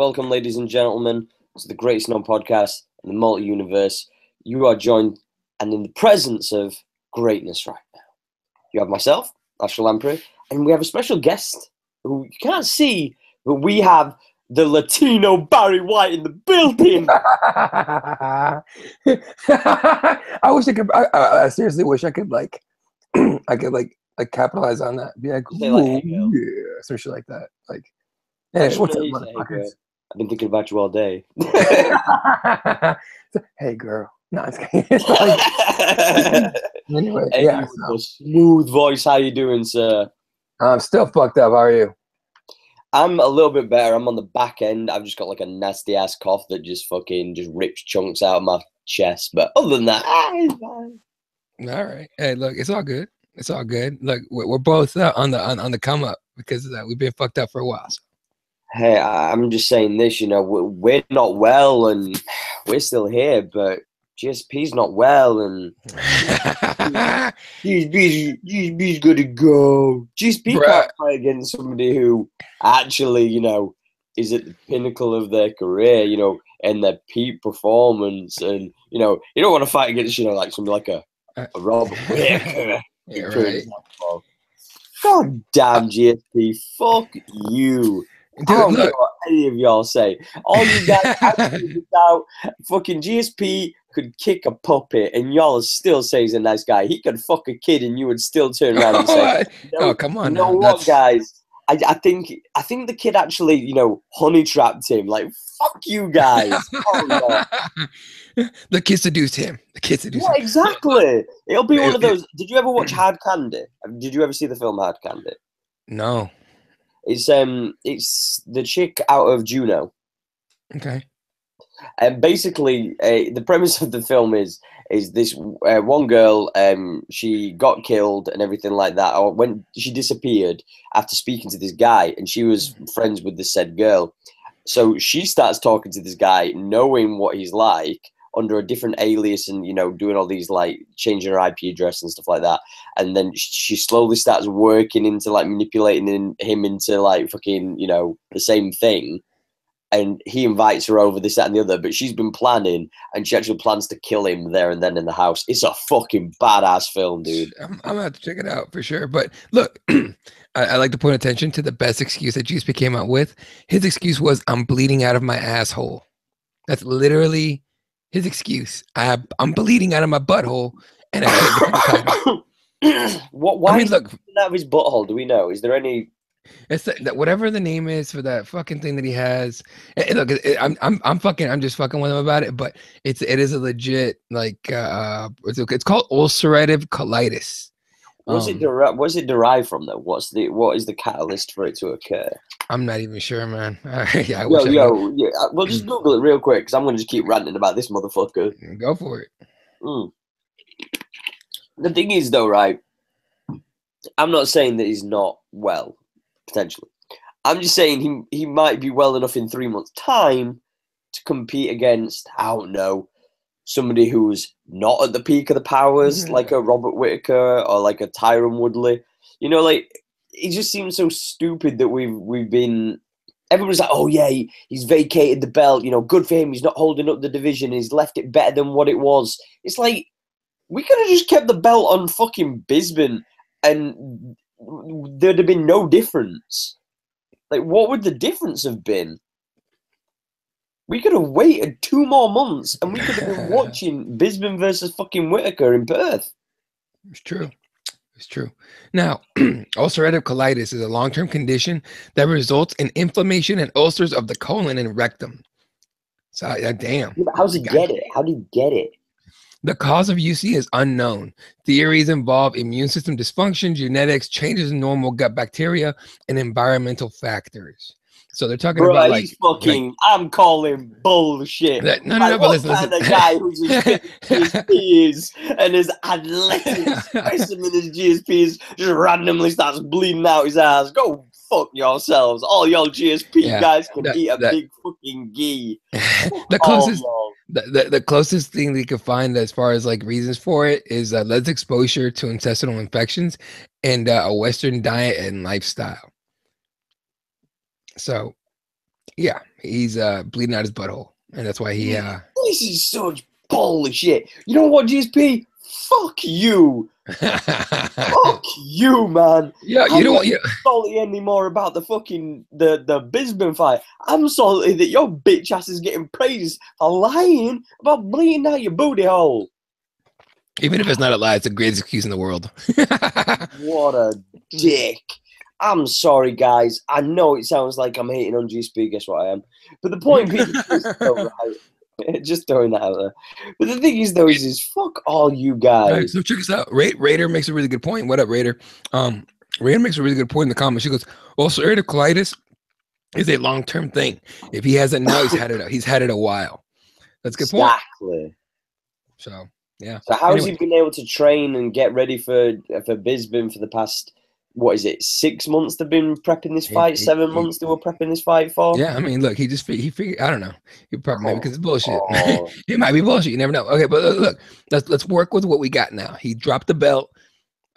Welcome, ladies and gentlemen, to the Greatest Known Podcast in the multi-universe. You are joined and in the presence of greatness right now. You have myself, Lamprey, and we have a special guest who you can't see, but we have the Latino Barry White in the building. I wish I could. I seriously wish I could I could capitalize on that. Be like, Say like, hey, girl. yeah, some shit like that. Like, hey, what's up, motherfuckers? I've been thinking about you all day. Hey, girl. No, it's like, anyway, hey, yeah. So. Smooth voice. How you doing, sir? I'm still fucked up. How are you? I'm a little bit better. I'm on the back end. I've just got like a nasty ass cough that just rips chunks out of my chest. But other than that, it's fine. All right. Hey, look, it's all good. It's all good. Look, we're both on the come up because we've been fucked up for a while. So. Hey, I'm just saying this. You know, we're not well, and we're still here, but GSP's not well, and GSP's gonna go. GSP can't fight against somebody who actually, you know, is at the pinnacle of their career, you know, and their peak performance, and you know, you don't want to fight against, you know, like somebody like a Robert Whittaker. Yeah, right. God damn GSP, fuck you. Dude, I don't care what any of y'all say. All you guys actually out fucking GSP could kick a puppet and y'all would still say he's a nice guy. He could fuck a kid and you would still turn around and say, "Oh, come on!" You know what, guys? I think the kid actually, you know, honey trapped him. Like, fuck you guys. Oh, no. The kid seduced him. Yeah, exactly. It'll be one of those. Did you ever watch Hard Candy? Did you ever see the film Hard Candy? No. It's the chick out of Juno. Okay. And basically, the premise of the film is this one girl, she got killed and everything like that, or when she disappeared after speaking to this guy, and she was friends with this said girl. So she starts talking to this guy, knowing what he's like, under a different alias, and you know, doing all these like changing her IP address and stuff like that. And then she slowly starts working into like manipulating him into like fucking, you know, the same thing. And he invites her over, this, that, and the other. But she's been planning, and she actually plans to kill him there and then in the house. It's a fucking badass film, dude. I'm gonna have to check it out for sure. But look, I like to point attention to the best excuse that GSP came out with. His excuse was, "I'm bleeding out of my asshole." That's literally his excuse. I'm bleeding out of my butthole, and I Why? I mean, look, out of his butthole. Do we know? Is there any? It's that whatever the name is for that fucking thing that he has. And look, I'm just fucking with him about it. But it is a legit like it's called ulcerative colitis. What's it derived from though? What is the catalyst for it to occur? I'm not even sure, man. Yeah, well, just Google it real quick because I'm gonna just keep ranting about this motherfucker. Go for it. The thing is, though, right? I'm not saying that he's not well, potentially. I'm just saying he might be well enough in 3 months' time to compete against, I don't know, somebody who's not at the peak of the powers, like a Robert Whittaker or like a Tyron Woodley. You know, like, it just seems so stupid that we've been. Everybody's like, oh yeah, he's vacated the belt. You know, good for him. He's not holding up the division. He's left it better than what it was. It's like we could have just kept the belt on fucking Bisbee, and there'd have been no difference. Like, what would the difference have been? We could have waited 2 more months, and we could have been watching Bisbee versus fucking Whittaker in Perth. It's true. It's true. Now, ulcerative colitis is a long-term condition that results in inflammation and ulcers of the colon and rectum. So, damn. How's he get it? How do you get it? The cause of UC is unknown. Theories involve immune system dysfunction, genetics, changes in normal gut bacteria, and environmental factors. So they're talking about like, I'm calling bullshit. No, but listen. The guy who's as fit as GSP is and as athletic specimen as GSP is just randomly starts bleeding out his ass. Go fuck yourselves. All y'all GSP guys can eat a big fucking ghee. The closest thing we could find as far as like reasons for it is less exposure to intestinal infections and a Western diet and lifestyle. So Yeah, he's bleeding out his butthole, and that's why he. This is such bullshit. You know what, GSP? Fuck you. Fuck you, man. Yeah, you I'm don't not want. Yeah. salty anymore about the fucking the Bisbee fight. I'm salty that your bitch ass is getting praised for lying about bleeding out your booty hole. Even if it's not a lie, it's the greatest excuse in the world. What a dick. I'm sorry, guys. I know it sounds like I'm hating on GSP. Guess what I am? But the point being is, though, right? Just throwing that out there. But the thing is, though, is fuck all you guys. Right, so check this out. Raider makes a really good point. What up, Raider? Raider makes a really good point in the comments. She goes, "Also, ulcerative colitis is a long-term thing. If he has it now, he's had it a while." That's a good point. Exactly. So yeah. So how has he been able to train and get ready for Bisbee for the past? What is it? 6 months they've been prepping this fight. 7 months they were prepping this fight for. Yeah, I mean, look, he figured. I don't know. He probably maybe because it's bullshit. It might be bullshit. You never know. Okay, but look, let's work with what we got now. He dropped the belt.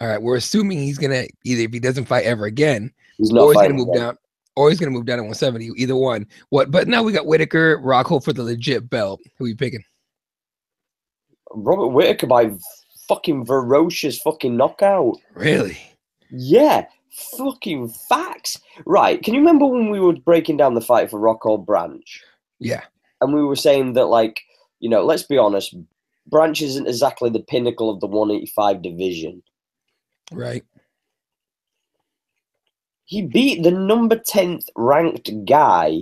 All right, we're assuming he's gonna either if he doesn't fight ever again, he's gonna move down, or he's gonna move down to 170. Either one. What? But now we got Whitaker, Rockhold for the legit belt. Who are you picking? Robert Whitaker by fucking ferocious fucking knockout. Really? Yeah, fucking facts. Right. Can you remember when we were breaking down the fight for Rockhold Branch? Yeah. And we were saying that, like, you know, let's be honest, Branch isn't exactly the pinnacle of the 185 division. Right. He beat the number 10th ranked guy,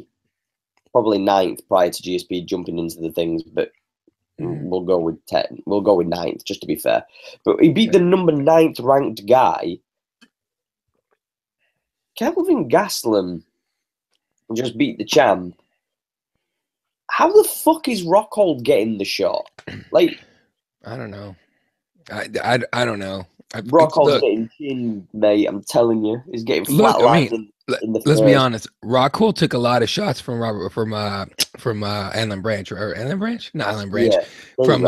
probably 9th prior to GSP jumping into the things, but we'll go with 10. We'll go with 9th, just to be fair. But he beat the number 9th ranked guy. Kelvin Gastelum just beat the champ. How the fuck is Rockhold getting the shot? Like, I don't know. I don't know. Rockhold's getting chinned, mate. I'm telling you, he's getting flatlined in the let's be honest. Rockhold took a lot of shots from Alan Branch or Alan Branch, not Alan Branch. Yeah, from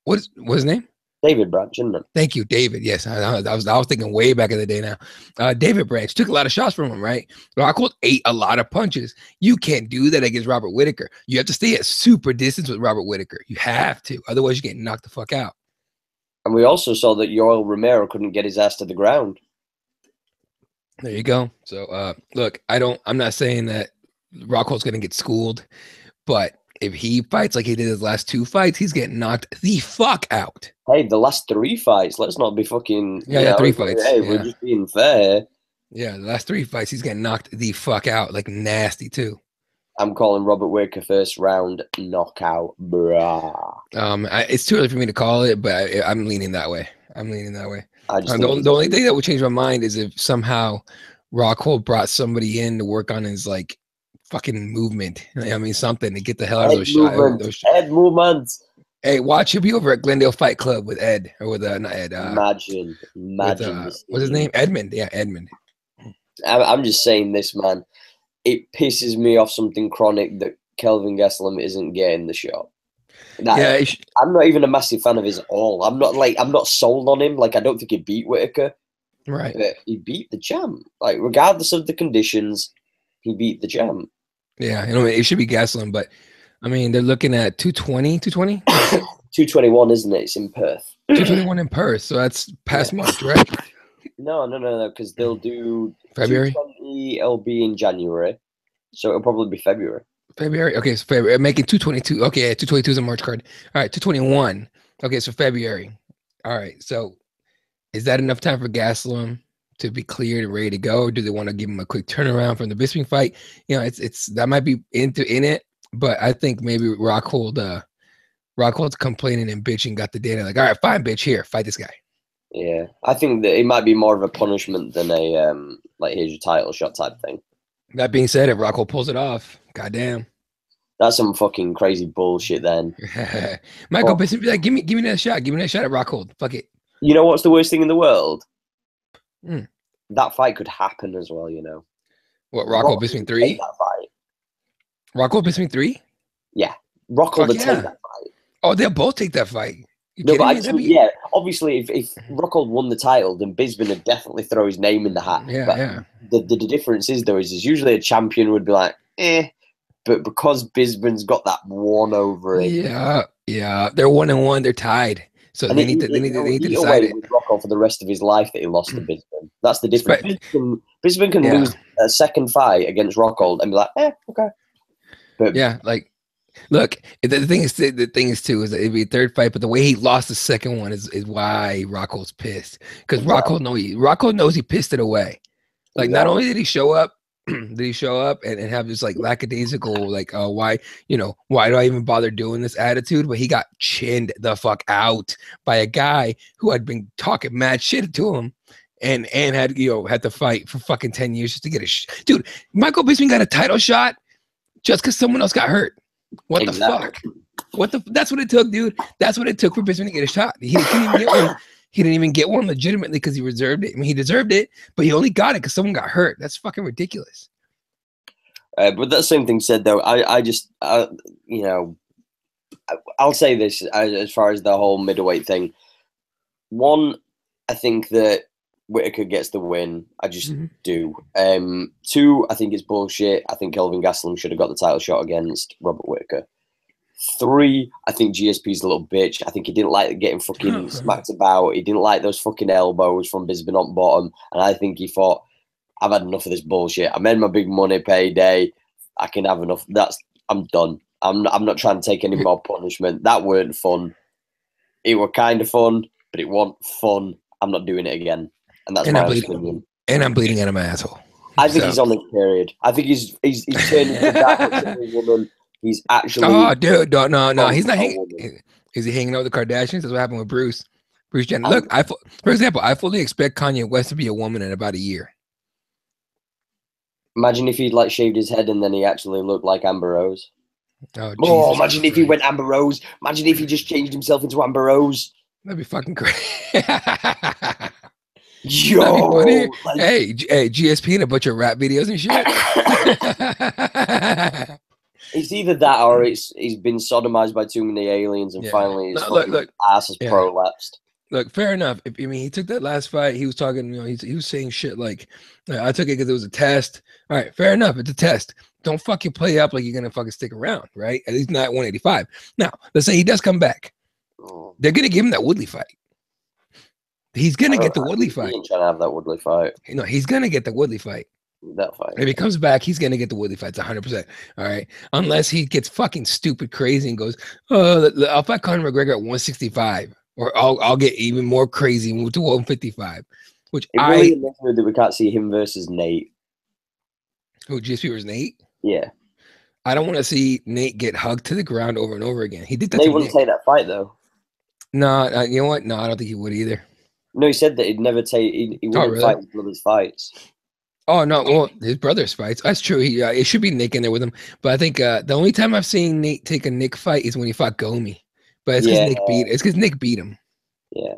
what's his name? David Branch, isn't it? Thank you, David. Yes, I was thinking way back in the day now. David Branch took a lot of shots from him, right? Rockhold ate a lot of punches. You can't do that against Robert Whitaker. You have to stay at super distance with Robert Whitaker. You have to, otherwise you get knocked the fuck out. And we also saw that Yoel Romero couldn't get his ass to the ground. There you go. So look, I'm not saying that Rockhold's gonna get schooled, but if he fights like he did his last 2 fights, he's getting knocked the fuck out. Hey, the last 3 fights, let's not be fucking... Yeah, 3 fights. Hey, we're just being fair. Yeah, the last 3 fights, he's getting knocked the fuck out, like nasty too. I'm calling Robert Whitaker first round knockout, brah. It's too early for me to call it, but I'm leaning that way. The only thing that would change my mind is if somehow Rockhold brought somebody in to work on his like fucking movement. I mean, something to get the hell out of those shots. Head movements. Hey, watch, he'll be over at Glendale Fight Club with Ed or with not Ed. Imagine. What's his name? Edmund. Yeah, Edmund. I'm just saying this, man. It pisses me off something chronic that Kelvin Gastelum isn't getting the shot. I'm not even a massive fan of his at all. I'm not sold on him. Like, I don't think he beat Whitaker. Right. But he beat the champ. Like, regardless of the conditions, he beat the champ. Yeah, it should be Gastelum, but I mean, they're looking at 220. 221, isn't it? It's in Perth. 221 in Perth, so that's past March, right? No, because they'll do February. 220, it'll be in January, so it'll probably be February. February. Okay, so February. I'm making 222. Okay, yeah, 222 is a March card. All right, 221. Okay, so February. All right, so is that enough time for Gastelum to be cleared and ready to go? Or do they want to give him a quick turnaround from the Bisping fight? You know, it's that might be in it, but I think maybe Rockhold's complaining and bitching got the data. Like, all right, fine, bitch, here, fight this guy. Yeah, I think that it might be more of a punishment than a like here's your title shot type thing. That being said, if Rockhold pulls it off, goddamn, that's some fucking crazy bullshit. Then Michael Bisping be like, give me that shot, at Rockhold. Fuck it. You know what's the worst thing in the world? That fight could happen as well. You know what? Rockhold Bisping 3. That fight. Rockhold Bisping 3. Yeah, Rockhold would take that fight. Oh, they'll both take that fight. No, but yeah, obviously, if Rockhold won the title, then Bisping would definitely throw his name in the hat. Yeah, but the difference is, though, is usually a champion would be like, but because Bisbeen's got that one over him. Yeah. They're 1-1. They're tied. So And they need to decide it. With Rockhold for the rest of his life that he lost to Bisbeen. That's the difference. Bisbeen can lose a second fight against Rockhold and be like, okay. But yeah, like, look, the thing is too is that it'd be a third fight, but the way he lost the second one is why Rockhold's pissed, because Rockhold knows he pissed it away. Like, not only did he show up, and have this like lackadaisical, like, why do I even bother doing this attitude? But he got chinned the fuck out by a guy who had been talking mad shit to him, and had to fight for fucking 10 years just to get a dude. Michael Bisping got a title shot just because someone else got hurt. What the fuck? That's what it took, dude. That's what it took for Bisping to get a shot. He didn't even get one. He didn't even get one legitimately because he reserved it. I mean, he deserved it, but he only got it because someone got hurt. That's fucking ridiculous. But that same thing said, though, I'll say this as far as the whole middleweight thing. One, I think that Whittaker gets the win. I just do. Two, I think it's bullshit. I think Kelvin Gastelum should have got the title shot against Robert Whittaker. Three, I think GSP's a little bitch. I think he didn't like getting fucking smacked about. He didn't like those fucking elbows from Bisbeen on bottom. And I think he thought, I've had enough of this bullshit. I made my big money payday. I can have enough. I'm done. I'm not trying to take any more punishment. That weren't fun. It were kind of fun, but it wasn't fun. I'm not doing it again. And that's my opinion. And I'm bleeding out of my asshole. I think he's on his period. I think he's turned into that much of a woman. He's actually. Oh, dude, no. He's not hanging. Is he hanging out with the Kardashians? That's what happened with Bruce Jenner. Look, for example, I fully expect Kanye West to be a woman in about a year. Imagine if he'd like shaved his head and then he actually looked like Amber Rose. Oh, imagine if he went Amber Rose. Imagine if he just changed himself into Amber Rose. That'd be fucking great. Yo, like, hey, GSP and a bunch of rap videos and shit. It's either that or he's been sodomized by too many aliens and finally his ass has prolapsed. Look, fair enough. He took that last fight. He was talking, he was saying shit like, I took it because it was a test. All right, fair enough. It's a test. Don't fucking play up like you're going to fucking stick around, right? At least not 185. Now, let's say he does come back. They're going to give him that Woodley fight. He's going to get the Woodley fight. He's trying to have that Woodley fight. He's going to get the Woodley fight. That fight. If he comes back, he's going to get the Woodley fight. It's 100%. All right. Unless he gets fucking stupid crazy and goes, I'll fight Conor McGregor at 165. Or I'll get even more crazy to 155. Which it really amazes me that we can't see him versus Nate. Who, GSP versus Nate? Yeah. I don't want to see Nate get hugged to the ground over and over again. He did that. Nate wouldn't take that fight though. No, you know what? No, I don't think he would either. No, he said that he'd never take. He wouldn't fight his brother's fights. Oh no, well, his brother's fights. That's true. It should be Nick in there with him. But I think the only time I've seen Nate take a Nick fight is when he fought Gomi. But it's because Nick beat him. Yeah.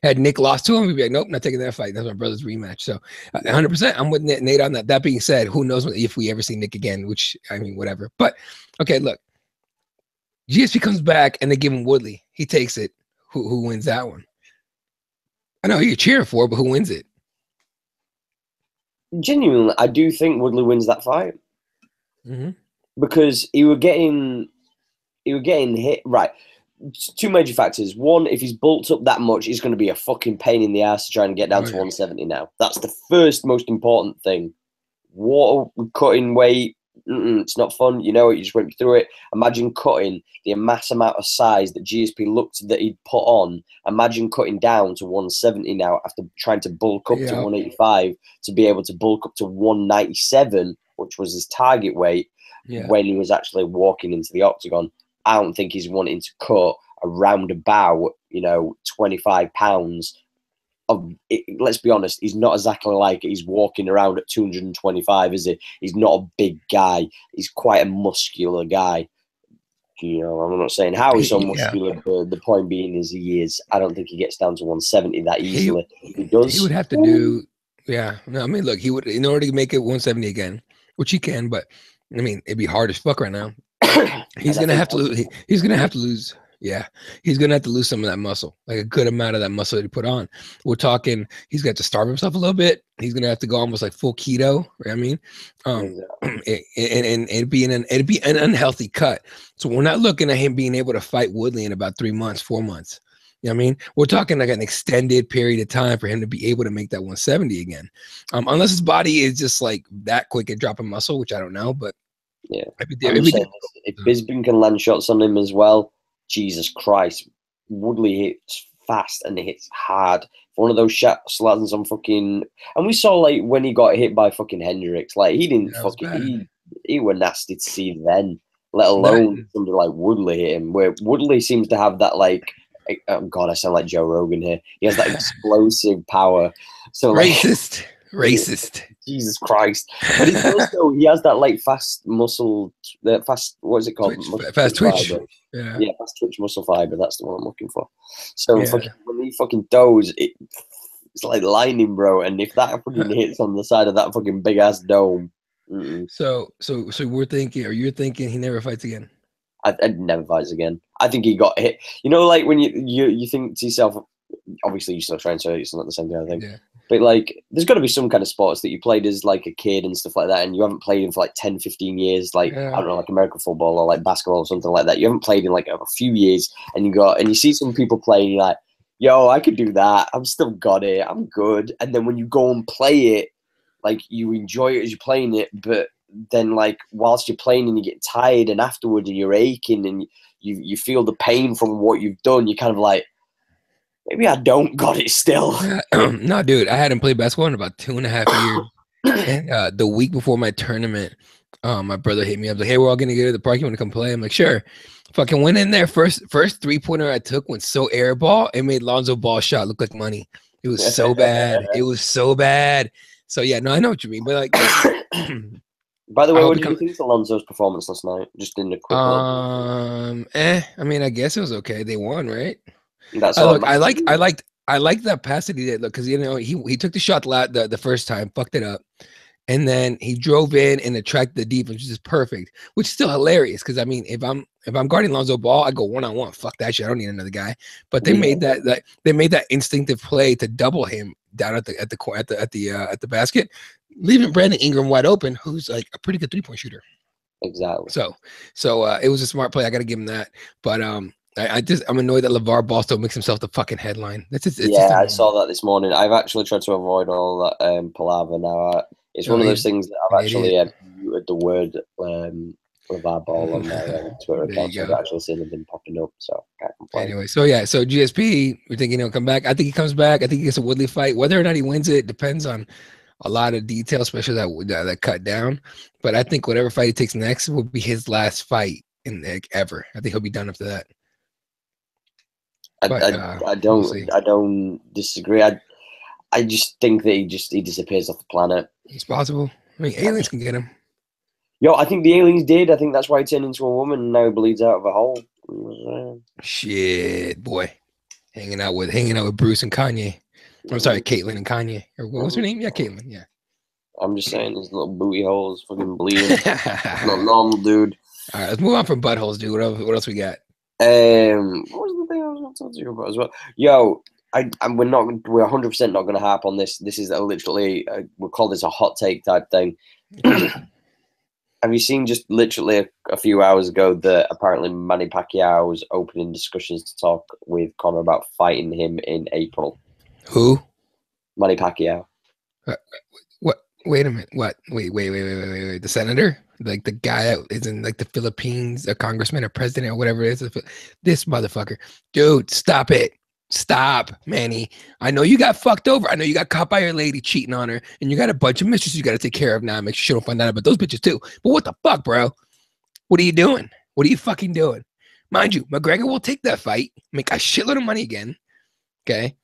Had Nick lost to him, we'd be like, nope, not taking that fight. That's my brother's rematch. So 100%, I'm with Nate on that. That being said, who knows if we ever see Nick again, which, I mean, whatever. But, okay, look. GSP comes back and they give him Woodley. He takes it. Who wins that one? I know who you're cheering for, but who wins it? Genuinely, I do think Woodley wins that fight. Because he were getting hit. Right. Two major factors. One, if he's bulked up that much, he's going to be a fucking pain in the ass to try and get down to 170 now. That's the first most important thing. Water cutting weight, it's not fun. You know it, you just went through it. Imagine cutting the mass amount of size that GSP looked that he'd put on. Imagine cutting down to 170 now after trying to bulk up to 185 to be able to bulk up to 197, which was his target weight when he was actually walking into the octagon. I don't think he's wanting to cut around about, 25 pounds. Let's be honest, he's not exactly like he's walking around at 225, is he? He's not a big guy. He's quite a muscular guy. I'm not saying how he's so muscular, but the point being is he is. I don't think he gets down to 170 that easily. He does. He would have to do, No, I mean, look, he would, in order to make it 170 again, which he can, but I mean, it'd be hard as fuck right now. He's gonna have to lose. He's gonna have to lose. Yeah, he's gonna have to lose some of that muscle, like a good amount of that muscle that he put on. We're talking, he's got to starve himself a little bit. He's gonna have to go almost like full keto. Right? I mean, Exactly. and it'd be an unhealthy cut. So we're not looking at him being able to fight Woodley in about 3 months, 4 months. You know what I mean? We're talking like an extended period of time for him to be able to make that 170 again, unless his body is just like that quick at dropping muscle, which I don't know, but Yeah. I'm just saying This, if Bisping can land shots on him as well, Jesus Christ, Woodley hits fast and hits hard. One of those shots lands on fucking, and we saw like when he got hit by fucking Hendricks, like he didn't he were nasty to see then, let alone somebody like Woodley hit him. Where Woodley seems to have that like, oh God, I sound like Joe Rogan here. He has that explosive power. So like, racist. Jesus Christ! But he also he has that like fast muscle, fast, what is it called? Fast twitch. Fiber. Yeah, fast twitch muscle fiber. That's the one I'm looking for. So yeah. fucking, when he fucking does, it's like lightning, bro. And if that fucking hits on the side of that fucking big ass dome, so we're thinking, or you're thinking, he never fights again. I'd never fights again. I think he got hit. You know, like when you think to yourself, obviously you still try and say it's not the same thing, I think. Yeah. But like, there's got to be some kind of sports that you played as like a kid and stuff like that, and you haven't played in for like 10, 15 years, like, I don't know, like American football or like basketball or something like that. You haven't played in like a few years, and you see some people playing, you're like, yo, I could do that. I'm still got it. I'm good. And then when you go and play it, like, you enjoy it as you're playing it, but then like whilst you're playing and you get tired and afterward and you're aching and you feel the pain from what you've done, you're kind of like, maybe I don't got it still. No, dude, I hadn't played basketball in about 2.5 years. And the week before my tournament, my brother hit me up like, hey, we're all gonna go to the park. You want to come play? I'm like, sure. Fucking went in there. First 3-pointer I took went so airball. It made Lonzo Ball shot look like money. It was so bad. It was so bad. So yeah, no, I know what you mean. But like, by the way, what did you think of Lonzo's performance last night? Just in a quick I mean, I guess it was okay. They won, right? That's all. Look, I like that pass that he did. Look, because you know he took the shot the first time, fucked it up, and then he drove in and attracted the defense, which is perfect. Which is still hilarious because I mean, if I'm guarding Lonzo Ball, I go 1-on-1. Fuck that shit. I don't need another guy. But they made that instinctive play to double him down at the basket, leaving Brandon Ingram wide open, who's like a pretty good 3-point shooter. Exactly. So it was a smart play. I got to give him that. But I'm annoyed that LeVar Ball still makes himself the fucking headline. I saw that this morning. I've actually tried to avoid all that palaver now. It's one of those things that I've actually muted the word LeVar Ball on my Twitter account, so I've actually seen them popping up, so I can't complain. Anyway, so GSP, we're thinking he'll come back. I think he comes back. I think he gets a Woodley fight. Whether or not he wins it depends on a lot of details, especially that cut down. But I think whatever fight he takes next will be his last fight ever. I think he'll be done after that. I don't disagree. I just think that he disappears off the planet. It's possible. I mean, aliens can get him. Yo, I think the aliens did. I think that's why he turned into a woman and now he bleeds out of a hole. Shit, boy. Hanging out with Bruce and Kanye. I'm sorry, Caitlyn and Kanye. Or what was her name? Yeah, Caitlyn. Yeah. I'm just saying, his little booty hole is fucking bleeding. Not normal, dude. All right, let's move on from buttholes, dude. What else we got? What was the thing I was going to talk to you about as well? Yo, we're 100% not going to harp on this. This is literally, we'll call this a hot take type thing. Have you seen just literally a few hours ago that apparently Manny Pacquiao was opening discussions to talk with Conor about fighting him in April? Who? Manny Pacquiao. What? Wait a minute. What? Wait. The senator? Like the guy that is in like the Philippines, a congressman or president or whatever it is. This motherfucker. Dude, stop it. Stop, Manny. I know you got fucked over. I know you got caught by your lady cheating on her, and you got a bunch of mistresses you got to take care of now. Make sure she don't find out about those bitches too. But what the fuck, bro? What are you doing? What are you fucking doing? Mind you, McGregor will take that fight, make a shitload of money again, okay?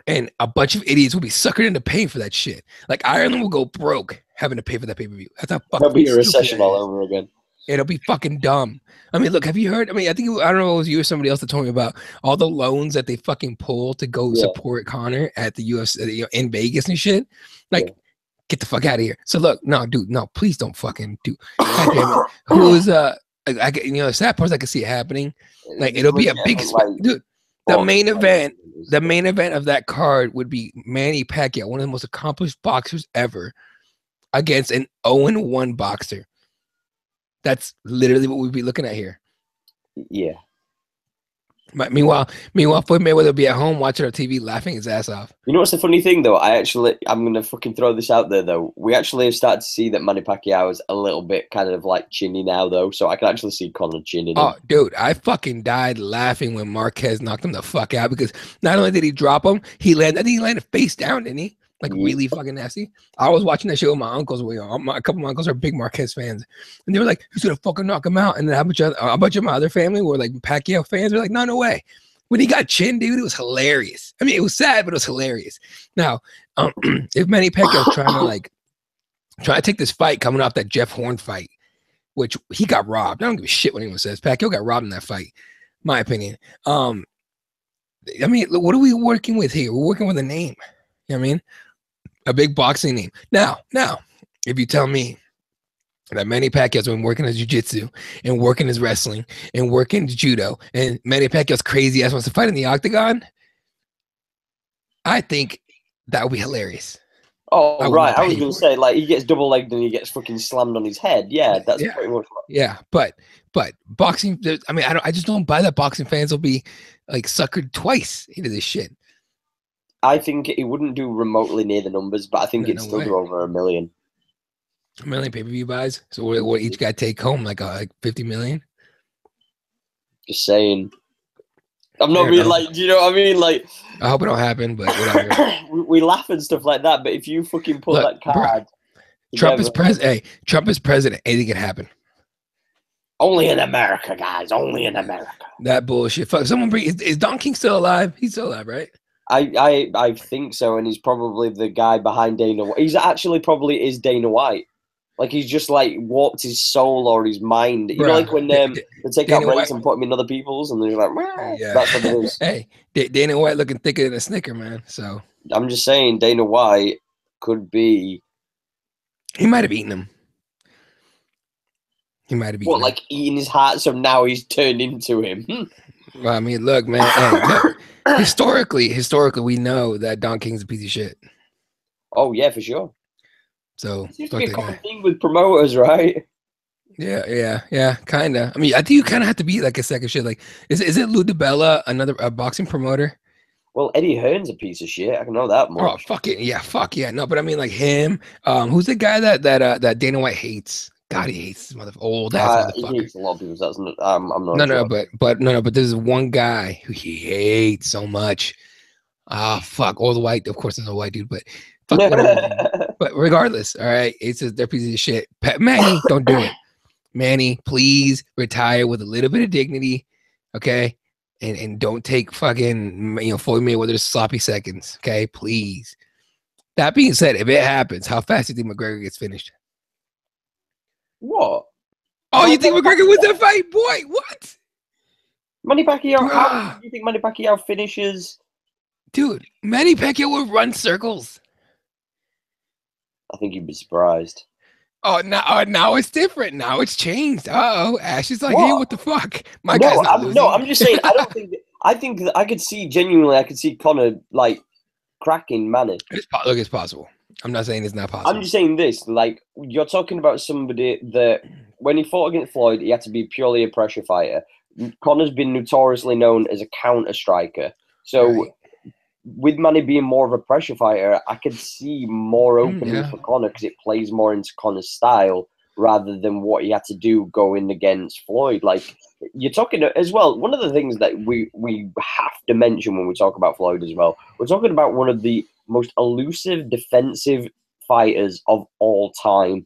And a bunch of idiots will be suckered into paying for that shit. Like Ireland will go broke having to pay for that pay-per-view. That's how fucking There'll be a recession all over again. It'll be fucking dumb. I mean, look, have you heard? I mean, I don't know if it was you or somebody else that told me about all the loans that they fucking pull to go support Conor at the UFC in Vegas and shit. Like, get the fuck out of here. So look, no, dude, no, please don't fucking do. God damn it. you know, the sad part is I can see it happening. Like, It's it'll be a legit, big, like, dude. The box main fight event, numbers. the main event of that card would be Manny Pacquiao, one of the most accomplished boxers ever, against an 0-1 boxer. That's literally what we'd be looking at here. Yeah. But meanwhile, Floyd Mayweather will be at home watching our TV, laughing his ass off. You know what's the funny thing though? I'm gonna fucking throw this out there though. We actually have started to see that Manny Pacquiao is a little bit kind of like chinny now though, so I can actually see Conor chinning him. Oh, dude, I fucking died laughing when Marquez knocked him the fuck out, because not only did he drop him, I think he landed face down, didn't he? Like, really fucking nasty. I was watching that show with my uncles. A couple of my uncles are big Marquez fans, and they were like, "He's gonna fucking knock him out." And then a bunch of my other family were like Pacquiao fans. They're like, "No way." When he got chin, dude, it was hilarious. I mean, it was sad, but it was hilarious. Now, if Manny Pacquiao's trying to take this fight coming off that Jeff Horn fight, which he got robbed. I don't give a shit what anyone says. Pacquiao got robbed in that fight, my opinion. I mean, what are we working with here? We're working with a name. You know what I mean? A big boxing name. Now, if you tell me that Manny Pacquiao's been working his jiu-jitsu and working his wrestling and working his judo, and Manny Pacquiao's crazy ass wants to fight in the octagon, I think that would be hilarious. Oh, right. I was going to say, like, he gets double-legged and he gets fucking slammed on his head. Yeah, that's pretty much what... Yeah, but boxing, I mean, I just don't buy that boxing fans will be, like, suckered twice into this shit. I think it wouldn't do remotely near the numbers, but I think it'd still do over 1 million. 1 million pay-per-view buys? So what each guy take home? Like 50 million? Just saying. I'm not being like, do you know what I mean? Like, I hope it don't happen, but whatever. we laugh and stuff like that, but if you fucking pull that card, Trump is president. Hey, Trump is president. Anything can happen. Only in America, guys. Only in America. That bullshit. Fuck. Someone bring. Is Don King still alive? He's still alive, right? I think so, and he's probably the guy behind Dana White. He's actually probably is Dana White. Like, he's just like warped his soul or his mind. You know, like when they take out brains and put them in other people's, and they're like, yeah. That's what it is. Hey, Dana White looking thicker than a Snicker, man. So I'm just saying, Dana White could be. He might have eaten him. He might have eaten him. Like eating his heart, so now he's turned into him. Well, I mean, look, man. Hey, look, historically, we know that Don King's a piece of shit. Oh yeah, for sure. So it's a common thing with promoters, right? Yeah, kind of. I mean, I think you kind of have to be like a second shit. Like, is it Lou DiBella, a boxing promoter? Well, Eddie Hearn's a piece of shit. I can know that much. Oh, fuck it. No, but I mean, like him. Who's the guy that Dana White hates? God, he hates this old ass motherfucker. He hates a lot of people. That's not, I'm not. No, sure. But there's one guy who he hates so much. Fuck. All the white, of course, there's no white dude, but fuck whatever. But regardless, all right, it's they're pieces of shit. Manny, don't do it. Manny, please retire with a little bit of dignity, okay? And don't take fucking Floyd Mayweather's sloppy seconds, okay? Please. That being said, if it happens, how fast do you think McGregor gets finished? What? Oh, you think McGregor wins that fight? Boy, what? Manny Pacquiao, how do you think Manny Pacquiao finishes? Dude, Manny Pacquiao will run circles. I think you'd be surprised. Oh, now it's different. Now it's changed. Uh-oh. Ash is like, hey, what the fuck? My guy's not losing. No, I'm just saying, I think that I could see Conor, like, cracking Manny. It's possible. I'm not saying it's not possible. I'm just saying this, like, you're talking about somebody that, when he fought against Floyd, he had to be purely a pressure fighter. Conor's been notoriously known as a counter striker. So, with Manny being more of a pressure fighter, I could see more opening for Conor because it plays more into Conor's style rather than what he had to do going against Floyd. Like, you're talking as well, one of the things that we have to mention when we talk about Floyd as well, we're talking about one of the most elusive defensive fighters of all time.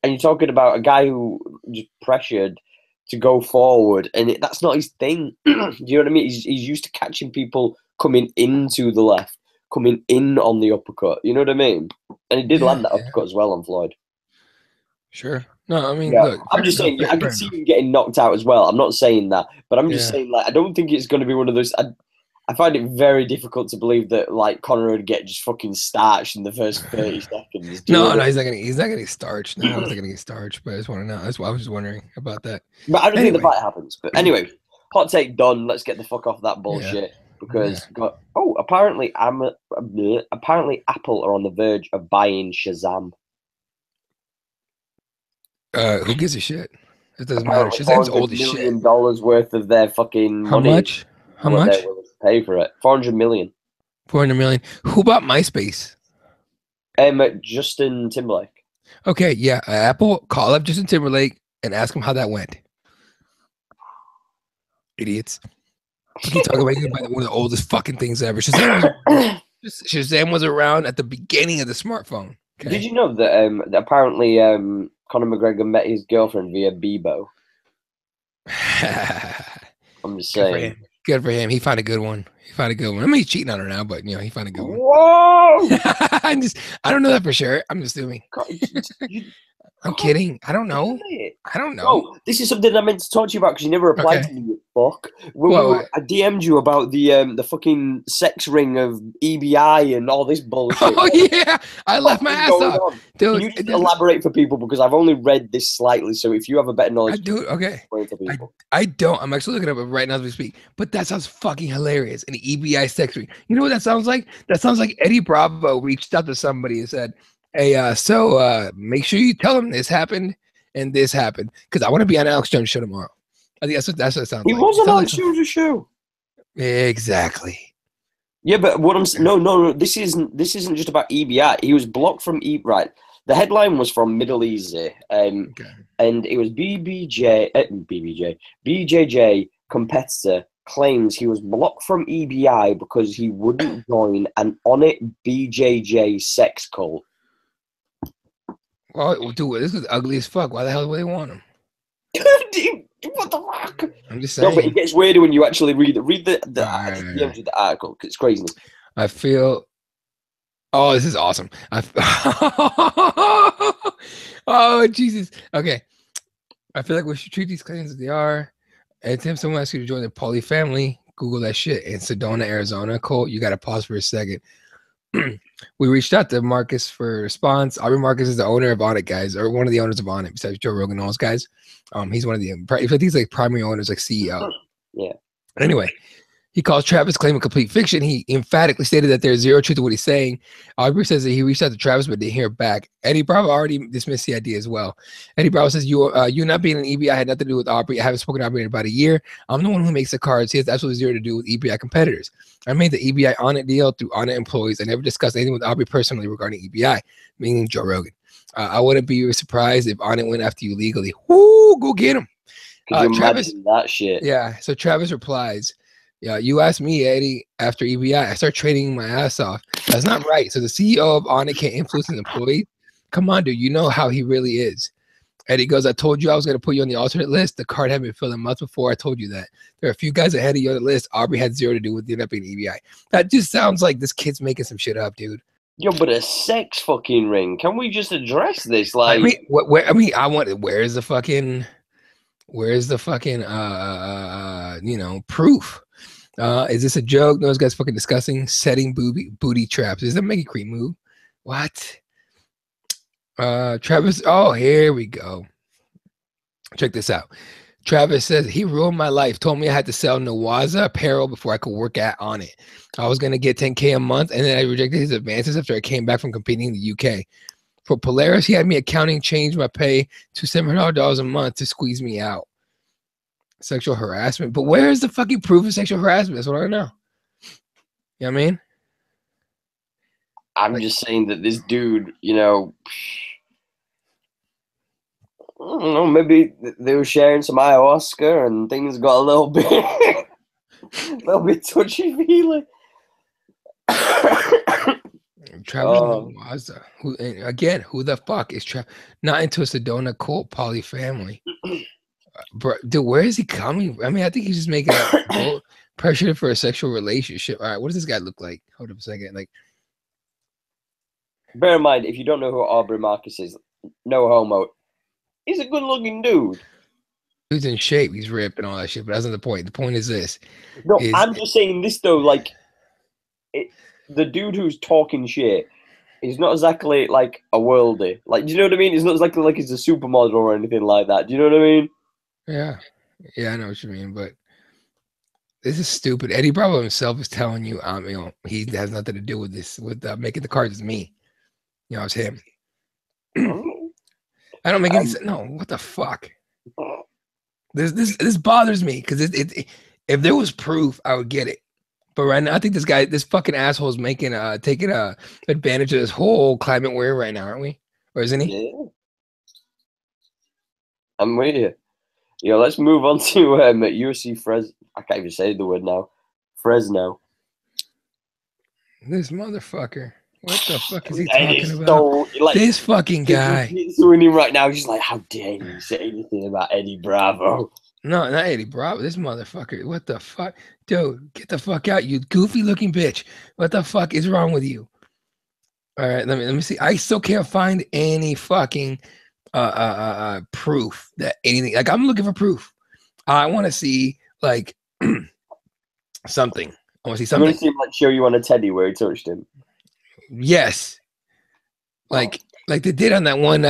And you're talking about a guy who just pressured to go forward, and that's not his thing. Do you know what I mean? He's used to catching people coming into the left, coming in on the uppercut. You know what I mean? And he did land that uppercut as well on Floyd. Sure. No, I mean, look. I'm just saying, I could see him getting knocked out as well. I'm not saying that, but I'm just saying, like, I don't think it's going to be one of those. I find it very difficult to believe that like Conor would get just fucking starched in the first 30 seconds. No, he's not gonna get starched. No, he's not gonna get starched. But I just want to know. That's why I was just wondering about that. But I don't think the Anyway, fight happens. But anyway, hot take done. Let's get the fuck off that bullshit. Because apparently apparently Apple are on the verge of buying Shazam. Who gives a shit? It doesn't matter. Apparently Shazam's old as $400 shit. million worth of their fucking How money. much? How What much? they're willing to pay for it. 400 million. 400 million. Who bought MySpace? Justin Timberlake. Okay, yeah. Apple, call up Justin Timberlake and ask him how that went. Idiots. You keep talking about you buy one of the oldest fucking things ever. Shazam was around at the beginning of the smartphone. Okay? Did you know that, that apparently Conor McGregor met his girlfriend via Bebo? I'm just saying. Good for him. He found a good one. I mean, he's cheating on her now, but he found a good one. Whoa! I don't know that for sure. I'm just assuming. I'm kidding. I don't know. Oh, this is something I meant to talk to you about because you never replied to me, you fuck. I DM'd you about the fucking sex ring of EBI and all this bullshit. Oh, yeah. I left my ass off. Dude, can you just elaborate for people? Because I've only read this slightly, so if you have a better knowledge... Okay. I don't. I'm actually looking up right now as we speak. But that sounds fucking hilarious. An EBI sex ring. You know what that sounds like? That sounds like Eddie Bravo reached out to somebody and said, hey, so make sure you tell him this happened and this happened because I want to be on Alex Jones' show tomorrow. I think that's what it sounds like. He was on Alex Jones' show. Exactly. Yeah, but what I'm no. This isn't just about EBI. He was blocked from right. The headline was from Middle East, and it was BJJ competitor claims he was blocked from EBI because he wouldn't join an on it BJJ sex cult. Well, dude, this is ugly as fuck. Why the hell do they want him? What the fuck? I'm just saying. No, but it gets weirder when you actually read the article. It's crazy. I feel. Oh, this is awesome. Oh, Jesus. Okay. I feel like we should treat these claims as they are. Anytime someone asks you to join the poly family, Google that shit. In Sedona, Arizona, Cole, you got to pause for a second. We reached out to Marcus for response. Aubrey Marcus is the owner of On It, guys, or one of the owners of On It, besides Joe Rogan and all those guys. He's one of the, I think he's like primary owners, like CEO. Yeah. Anyway, he calls Travis' claim a complete fiction. He emphatically stated that there's zero truth to what he's saying. Aubrey says that he reached out to Travis, but didn't hear back. Eddie Bravo already dismissed the idea as well. Eddie Bravo says, you not being an EBI had nothing to do with Aubrey. I haven't spoken to Aubrey in about a year. I'm the one who makes the cards. He has absolutely zero to do with EBI competitors. I made the EBI On It deal through On It employees. I never discussed anything with Aubrey personally regarding EBI, meaning Joe Rogan. I wouldn't be surprised if On It went after you legally. Woo, go get him. Travis, that shit. Yeah, so Travis replies, yeah, you asked me, Eddie, after EBI, I start trading my ass off. That's not right. So the CEO of On It can't influence his employee. Come on, dude. You know how he really is. Eddie goes, I told you I was going to put you on the alternate list. The card had been filled in months before. I told you that. There are a few guys ahead of you on the list. Aubrey had zero to do with it up being EBI. That just sounds like this kid's making some shit up, dude. Yo, but a sex fucking ring. Can we just address this? Like, where's the fucking proof? Is this a joke? Those guys fucking discussing setting booty traps. Is that make a creep move? What? Travis. Oh, here we go. Check this out. Travis says he ruined my life. Told me I had to sell Nawaza apparel before I could work On It. I was gonna get 10K a month, and then I rejected his advances after I came back from competing in the UK. For Polaris, he had me accounting change my pay to $700 a month to squeeze me out. Sexual harassment. But where is the fucking proof of sexual harassment? That's what I don't know. You know what I mean? I'm just saying that this dude, you know, I don't know, maybe they were sharing some ayahuasca and things got a little bit touchy-feely. Travis Nawaza. Who the fuck is Travis? Not into a Sedona cult poly family. Bro, dude, where is he coming? I mean, I think he's just making pressure for a sexual relationship. All right, what does this guy look like? Hold up a second. Like, bear in mind, if you don't know who Aubrey Marcus is, no homo. He's a good-looking dude. Dude's in shape. He's ripped and all that shit. But that's not the point. The point is this. No, I'm just saying this though. Like, the dude who's talking shit, he's not exactly like a worldie. Like, do you know what I mean? He's not exactly like he's a supermodel or anything like that. Do you know what I mean? Yeah. Yeah, I know what you mean. But this is stupid. Eddie Bravo himself is telling you, you know, he has nothing to do with this, with making the cards. It's me. You know, it's him. I don't make any sense. No, what the fuck? This bothers me because if there was proof, I would get it. But right now, I think this fucking asshole is taking advantage of this whole climate we're in right now, aren't we? Or isn't he? Yeah. I'm with you. Yo, let's move on to UFC Fresno. I can't even say the word now. Fresno. This motherfucker. What the fuck is he And talking it's about? so, like, This fucking guy. He's doing him right now. He's like, how dare you say anything about Eddie Bravo? No, not Eddie Bravo. This motherfucker. What the fuck? Dude, get the fuck out, you goofy looking bitch. What the fuck is wrong with you? All right, let me see. I still can't find any fucking proof that anything, like, I'm looking for proof. I want to see like something. I want to see something. I'm gonna see him like show you on a teddy where he touched him. Yes. Like they did on that one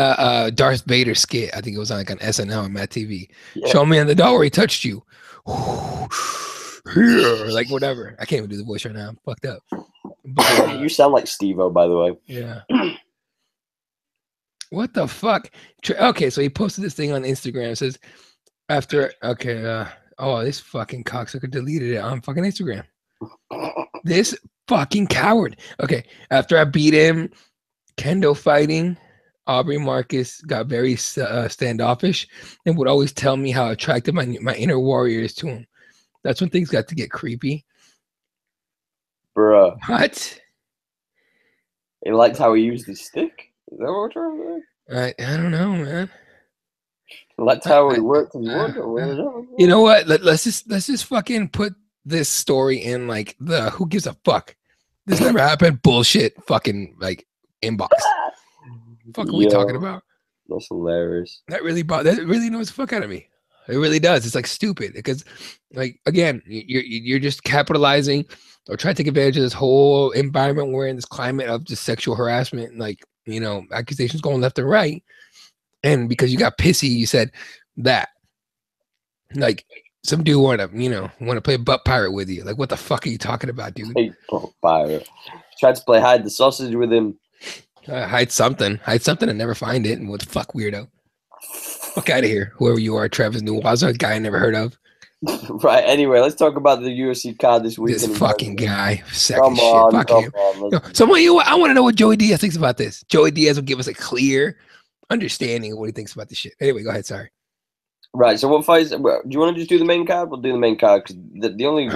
Darth Vader skit. I think it was on like on SNL and Matt TV. Yeah. Show me on the door where he touched you. Here, like whatever. I can't even do the voice right now. I'm fucked up. But, you sound like Steve-O, by the way. Yeah. What the fuck? Okay, so he posted this thing on Instagram. It says after oh, this fucking cocksucker deleted it on fucking Instagram. This fucking coward. Okay, after I beat him, kendo fighting, Aubrey Marcus got very standoffish and would always tell me how attracted my inner warrior is to him. That's when things got to get creepy. Bruh. What? He liked how he used his stick? Is that what we're trying to say? I don't know, man. He liked how he worked his wood? You know what? Let's just fucking put this story in like the who gives a fuck. This never happened. Bullshit. Fucking like inbox. Fuck are we talking about? That's hilarious. That really annoys the fuck out of me. It really does. It's like stupid because, like, again, you're just capitalizing or trying to take advantage of this whole environment we're in, this climate of just sexual harassment, and, like, you know, accusations going left and right. And because you got pissy, you said that, like, some dude want to play butt pirate with you. Like, what the fuck are you talking about, dude? Hey, butt pirate. Tried to play hide the sausage with him. Hide something and never find it. And what the fuck, weirdo? Fuck out of here, whoever you are, Travis Newaz, a guy I never heard of. Right. Anyway, let's talk about the UFC card this week. This fucking guy, second shit. Fuck him. I want to know what Joey Diaz thinks about this. Joey Diaz will give us a clear understanding of what he thinks about this shit. Anyway, go ahead. Sorry. Right. So what fights? Do you want to just do the main card? We'll do the main card because the only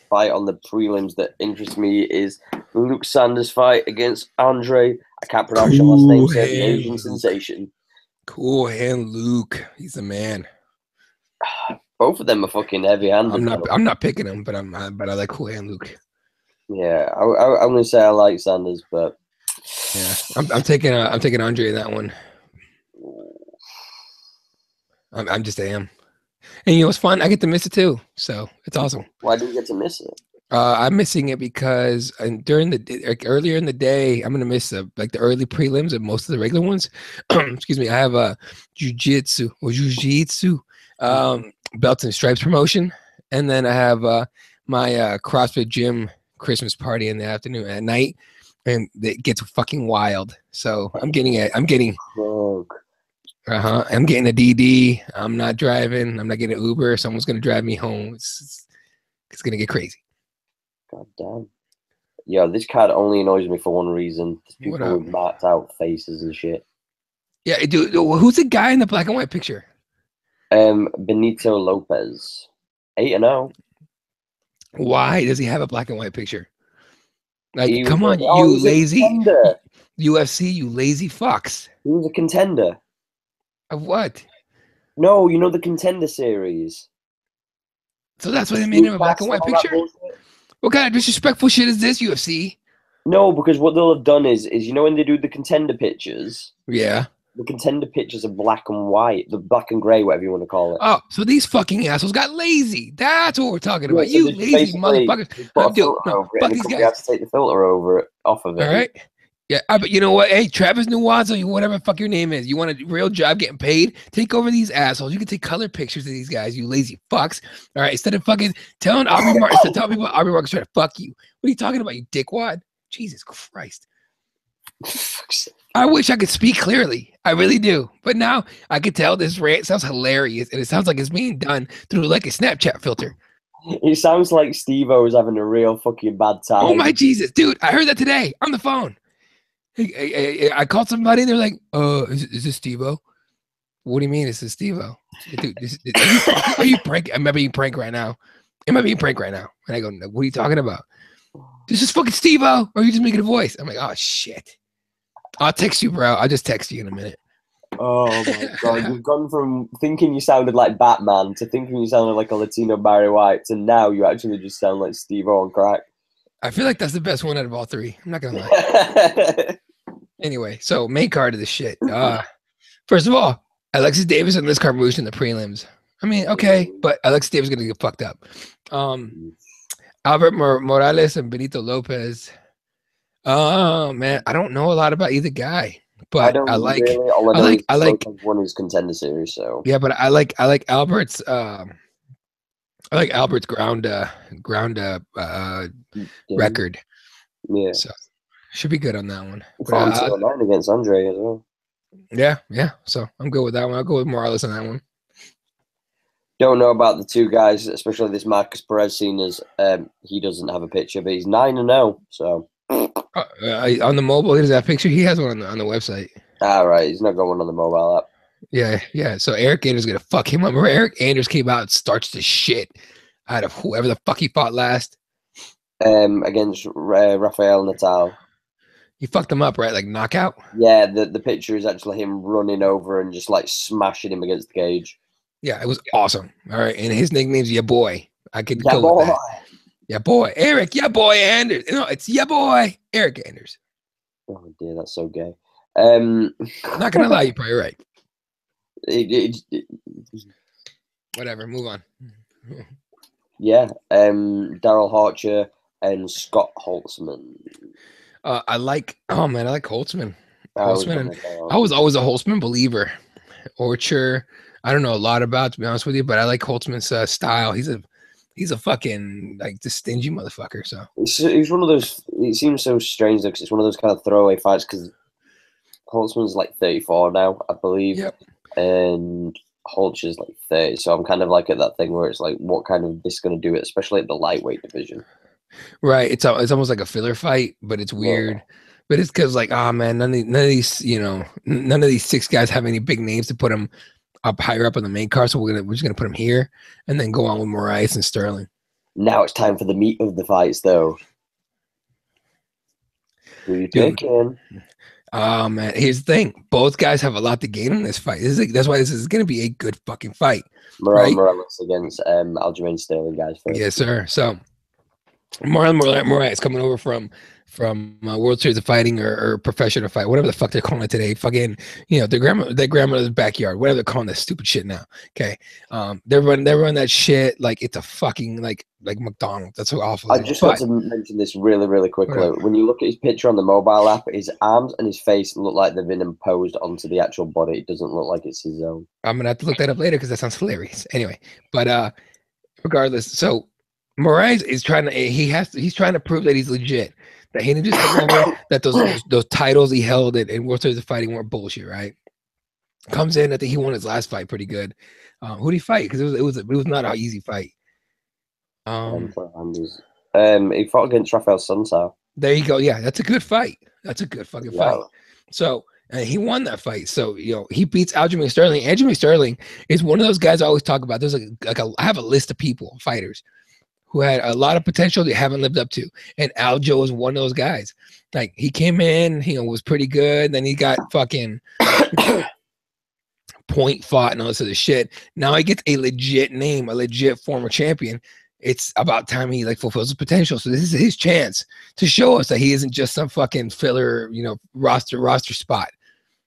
fight on the prelims that interests me is Luke Sanders' fight against Andre. I can't pronounce your last name. So the Asian sensation. Cool hand Luke. He's a man. Both of them are fucking heavy-handed. I'm not picking him, but I like Cool Hand Luke. Yeah, I'm gonna say I like Sanders, but yeah, I'm taking Andre in that one. I'm just am. And you know what's fun? I get to miss it too, so it's awesome. Why do you get to miss it? I'm missing it because earlier in the day, I'm gonna miss like the early prelims and most of the regular ones. Excuse me. I have a Jiu-Jitsu belts and stripes promotion, and then I have my CrossFit gym Christmas party in the afternoon at night, and it gets fucking wild. So I'm getting a DD. I'm not driving. I'm not getting an Uber. Someone's gonna drive me home. It's gonna get crazy. God damn. Yeah, this card only annoys me for one reason. There's people with marked out faces and shit. Yeah, dude. Who's the guy in the black and white picture? Benito Lopez, 8-0. Why does he have a black and white picture? Like, come on, you lazy UFC, you lazy fucks. He was a contender. Of what? No, you know the Contender series. So that's why they made him a black and white picture? What kind of disrespectful shit is this, UFC? No, because what they'll have done is you know when they do the Contender pictures? Yeah. the contender pictures are black and white, the black and grey, whatever you want to call it. Oh, so these fucking assholes got lazy. That's what we're talking about. So You lazy motherfuckers. Put a Dude, filter no, over it, fuck and the these company guys. has to take the filter over it, off of it. All right. Yeah, but you know what? Hey, Travis Nwazo, whatever the fuck your name is, you want a real job getting paid? Take over these assholes. You can take color pictures of these guys, you lazy fucks. All right, instead of fucking telling Aubrey Marcus to tell people Aubrey Marcus trying to fuck you. What are you talking about, you dickwad? Jesus Christ. I wish I could speak clearly. I really do. But now I can tell this rant sounds hilarious, and it sounds like it's being done through like a Snapchat filter. It sounds like Steve-O is having a real fucking bad time. Oh my Jesus, dude! I heard that today on the phone. I called somebody, and they're like, is this Steve-O? What do you mean this is Steve-O? Dude, are you prank? Am I being pranked right now? Am I being pranked right now? And I go, no, what are you talking about? This is fucking Steve-O, or are you just making a voice? I'm like, oh shit. I'll text you, bro. I'll just text you in a minute. Oh my God, you've gone from thinking you sounded like Batman to thinking you sounded like a Latino Barry White to now you actually just sound like Steve-O on crack. I feel like that's the best one out of all three. I'm not gonna lie. Anyway, so main card of the shit. First of all, Alexis Davis and Liz Carmouche in the prelims. I mean, okay, but Alexis Davis is gonna get fucked up. Albert Morales and Benito Lopez. Oh man, I don't know a lot about either guy, but I like won his contender series. So yeah, but I like Albert's. I like Albert's ground record. Yeah, so should be good on that one. But, against Andre as well. Yeah. So I'm good with that one. I'll go with Morales on that one. Don't know about the two guys, especially this Marcus Perez, seen as he doesn't have a picture, but he's 9-0. So on the mobile, he does that picture. He has one on the website. All right, he's not got one on the mobile app. Yeah. So Eric Anders is gonna fuck him up. Remember, Eric Anders came out and starts the shit out of whoever the fuck he fought last. Against Rafael Natal. He fucked him up, right? Like knockout. Yeah, the picture is actually him running over and just like smashing him against the cage. Yeah, it was awesome. All right, and his nickname's Ya Boy. I could go with that. Ya Boy, Eric. Ya Boy Anders. No, it's Ya Boy Eric Anders. Oh dear, that's so gay. I'm not gonna lie, you're probably right. Whatever, move on. Yeah, Daryl Harcher and Scott Holtzman. I like Holtzman. I was always a Holtzman believer. Orcher, I don't know a lot about, to be honest with you, but I like Holtzman's style. He's a fucking like the stingy motherfucker. So he's one of those. It seems so strange because it's one of those kind of throwaway fights because Holtzman's like 34 now, I believe. Yep. And Holcher's like 30. So I'm kind of like at that thing where it's like, what kind of this going to do it, especially at the lightweight division. Right. It's almost like a filler fight, but it's weird. Yeah. But it's because like, oh man, none of these six guys have any big names to put them up higher up on the main card. So we're just gonna put them here and then go on with Moraes and Sterling. Now it's time for the meat of the fights, though. Who you taking? Oh man, here's the thing: both guys have a lot to gain in this fight. That's why this is going to be a good fucking fight. Morales against Aljamain Sterling, guys. First. Yes, sir. So Moraes coming over from World Series of Fighting or Professional Fight, whatever the fuck they're calling it today. Fucking, their grandmother's backyard, whatever they're calling this stupid shit now. Okay, they're running that shit like it's a fucking like McDonald's. That's so awful. I just want to mention this really, really quickly. Whatever. When you look at his picture on the mobile app, his arms and his face look like they've been imposed onto the actual body. It doesn't look like it's his own. I'm gonna have to look that up later because that sounds hilarious. Anyway, but regardless, so Moraes is he's trying to prove that he's legit. That he didn't just come over, that those titles he held in World Series of Fighting weren't bullshit, right? Comes in, I think he won his last fight pretty good. Who did he fight? Because it was not an easy fight. He fought against Rafael Sunsao. There you go. Yeah, that's a good fight. That's a good fucking fight. So he won that fight. So he beats Aljamain Sterling. Aljamain Sterling is one of those guys I always talk about. There's I have a list of fighters who had a lot of potential they haven't lived up to. And Aljo is one of those guys. Like, he came in, was pretty good. Then he got fucking point fought and all this other shit. Now he gets a legit name, a legit former champion. It's about time he fulfills his potential. So this is his chance to show us that he isn't just some fucking filler, roster spot.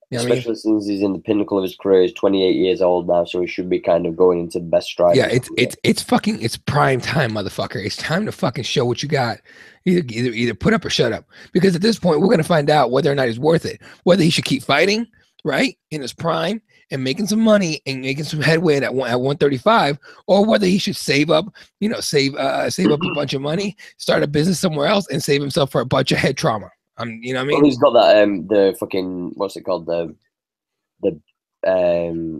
You know what I mean? Especially since he's in the pinnacle of his career. He's 28 years old now, so he should be kind of going into the best stride. Yeah, it's prime time, motherfucker. It's time to fucking show what you got. Either put up or shut up. Because at this point, we're gonna find out whether or not he's worth it. Whether he should keep fighting, right, in his prime and making some money and making some headway at 135, or whether he should save up, save up a bunch of money, start a business somewhere else, and save himself for a bunch of head trauma. You know what I mean? Well, he's got that the fucking what's it called, the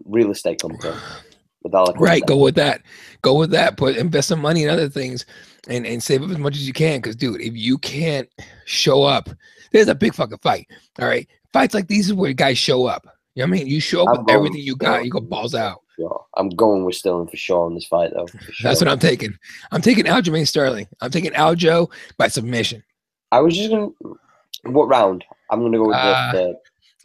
real estate company. Right, go with that. Invest some money in other things and save up as much as you can. Because, dude, if you can't show up, there's a big fucking fight. All right, fights like these is where guys show up. You know what I mean? You show up with everything you got. You go balls out. Sure. I'm going with Sterling for sure on this fight, though. Sure. That's what I'm taking. I'm taking Aljamain Sterling. I'm taking Aljo by submission. I was just gonna. What round? I'm gonna go with the third.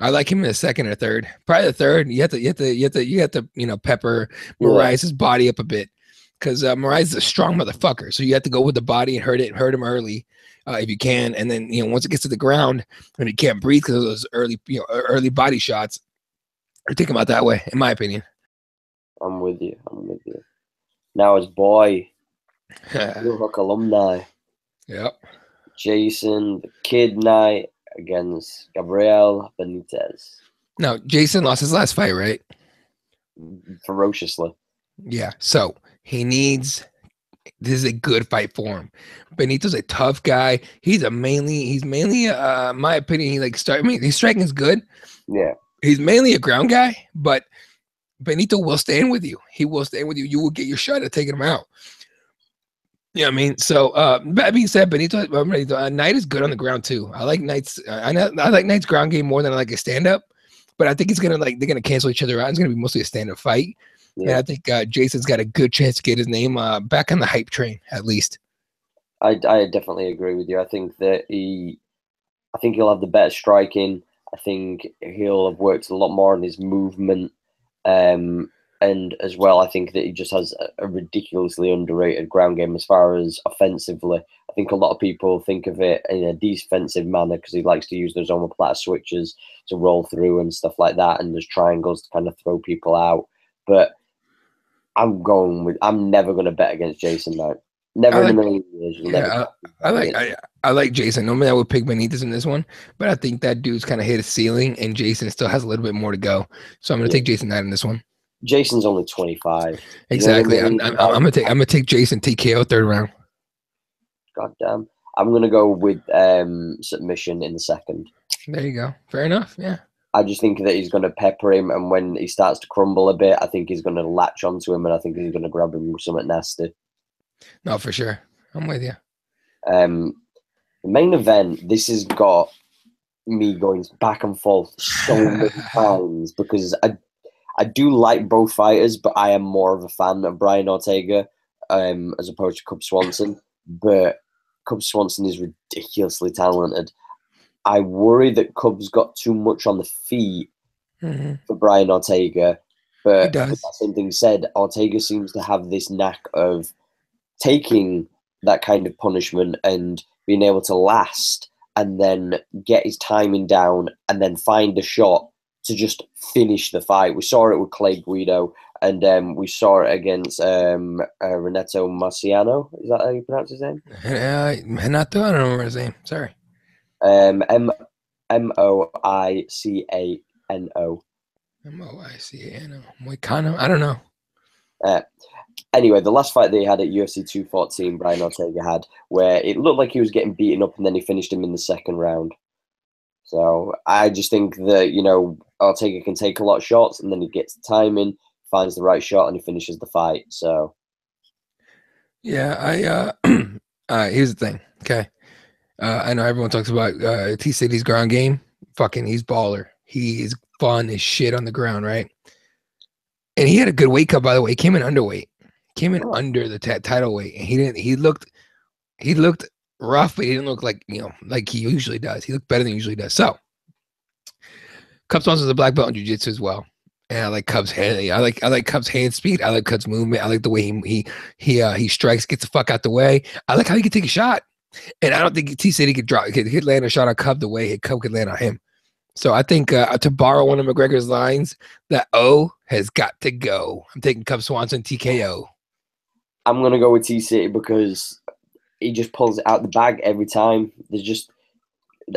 I like him in the second or third. Probably the third. You have to pepper Moraes' body up a bit, because Moraes is a strong motherfucker. So you have to go with the body and hurt him early, if you can. And then once it gets to the ground and he can't breathe because of those early body shots, or take him out that way, in my opinion. I'm with you. Now his boy, Hook alumni. Yep. Jason the Kid Knight against Gabriel Benitez. Now, Jason lost his last fight, right? Ferociously. Yeah. So this is a good fight for him. Benito's a tough guy. He's mainly, in my opinion, his striking is good. Yeah. He's mainly a ground guy, but Benito will stand with you. He will stand with you. You will get your shot at taking him out. Yeah, I mean, so that being said, Benito Knight is good on the ground too. I like Knight's. I like Knight's ground game more than I like his stand up, but I think they're gonna cancel each other out. It's gonna be mostly a stand up fight, and I think Jason's got a good chance to get his name back on the hype train at least. I definitely agree with you. I think he'll have the better striking. I think he'll have worked a lot more on his movement. And as well, I think that he just has a ridiculously underrated ground game as far as offensively. I think a lot of people think of it in a defensive manner because he likes to use those omoplata switches to roll through and stuff like that, and there's triangles to kind of throw people out. But I'm never going to bet against Jason Knight. Never in a million years. I like Jason. Normally I would pick Benitez in this one, but I think that dude's kind of hit a ceiling, and Jason still has a little bit more to go. So I'm going to take Jason Knight in this one. Jason's only 25. Exactly. I'm gonna take Jason TKO third round. God damn. I'm gonna go with submission in the second. There you go. Fair enough. Yeah. I just think that he's gonna pepper him, and when he starts to crumble a bit, I think he's gonna latch onto him, and I think he's gonna grab him with something nasty. No, for sure. I'm with you. The main event. This has got me going back and forth so many times because I do like both fighters, but I am more of a fan of Brian Ortega as opposed to Cub Swanson. But Cub Swanson is ridiculously talented. I worry that Cub's got too much on the feet for Brian Ortega. But with that same thing said, Ortega seems to have this knack of taking that kind of punishment and being able to last and then get his timing down and then find a shot to just finish the fight. We saw it with Clay Guido, and we saw it against Renato Marciano. Is that how you pronounce his name? Renato, I don't remember his name. Sorry. Moicano. Moicano? I don't know. Anyway, the last fight they had at UFC 214, Brian Ortega had, where it looked like he was getting beaten up, and then he finished him in the second round. So I just think that, Ortega can take a lot of shots, and then he gets the timing, finds the right shot, and he finishes the fight. So, yeah, here's the thing. Okay. I know everyone talks about T-City's ground game. Fucking, he's baller. He is fun as shit on the ground, right? And he had a good weight cut, by the way. He came in underweight. Under the title weight. And he looked rough, but he didn't look like he usually does. He looked better than he usually does. So Cub Swanson is a black belt in jiu-jitsu as well. And I like Cub's hand. I like Cub's hand speed. I like Cub's movement. I like the way he strikes, gets the fuck out the way. I like how he can take a shot. And I don't think T-City could land a shot on Cub the way Cub could land on him. So I think to borrow one of McGregor's lines, that O has got to go. I'm taking Cub Swanson TKO. I'm gonna go with T City because he just pulls it out the bag every time.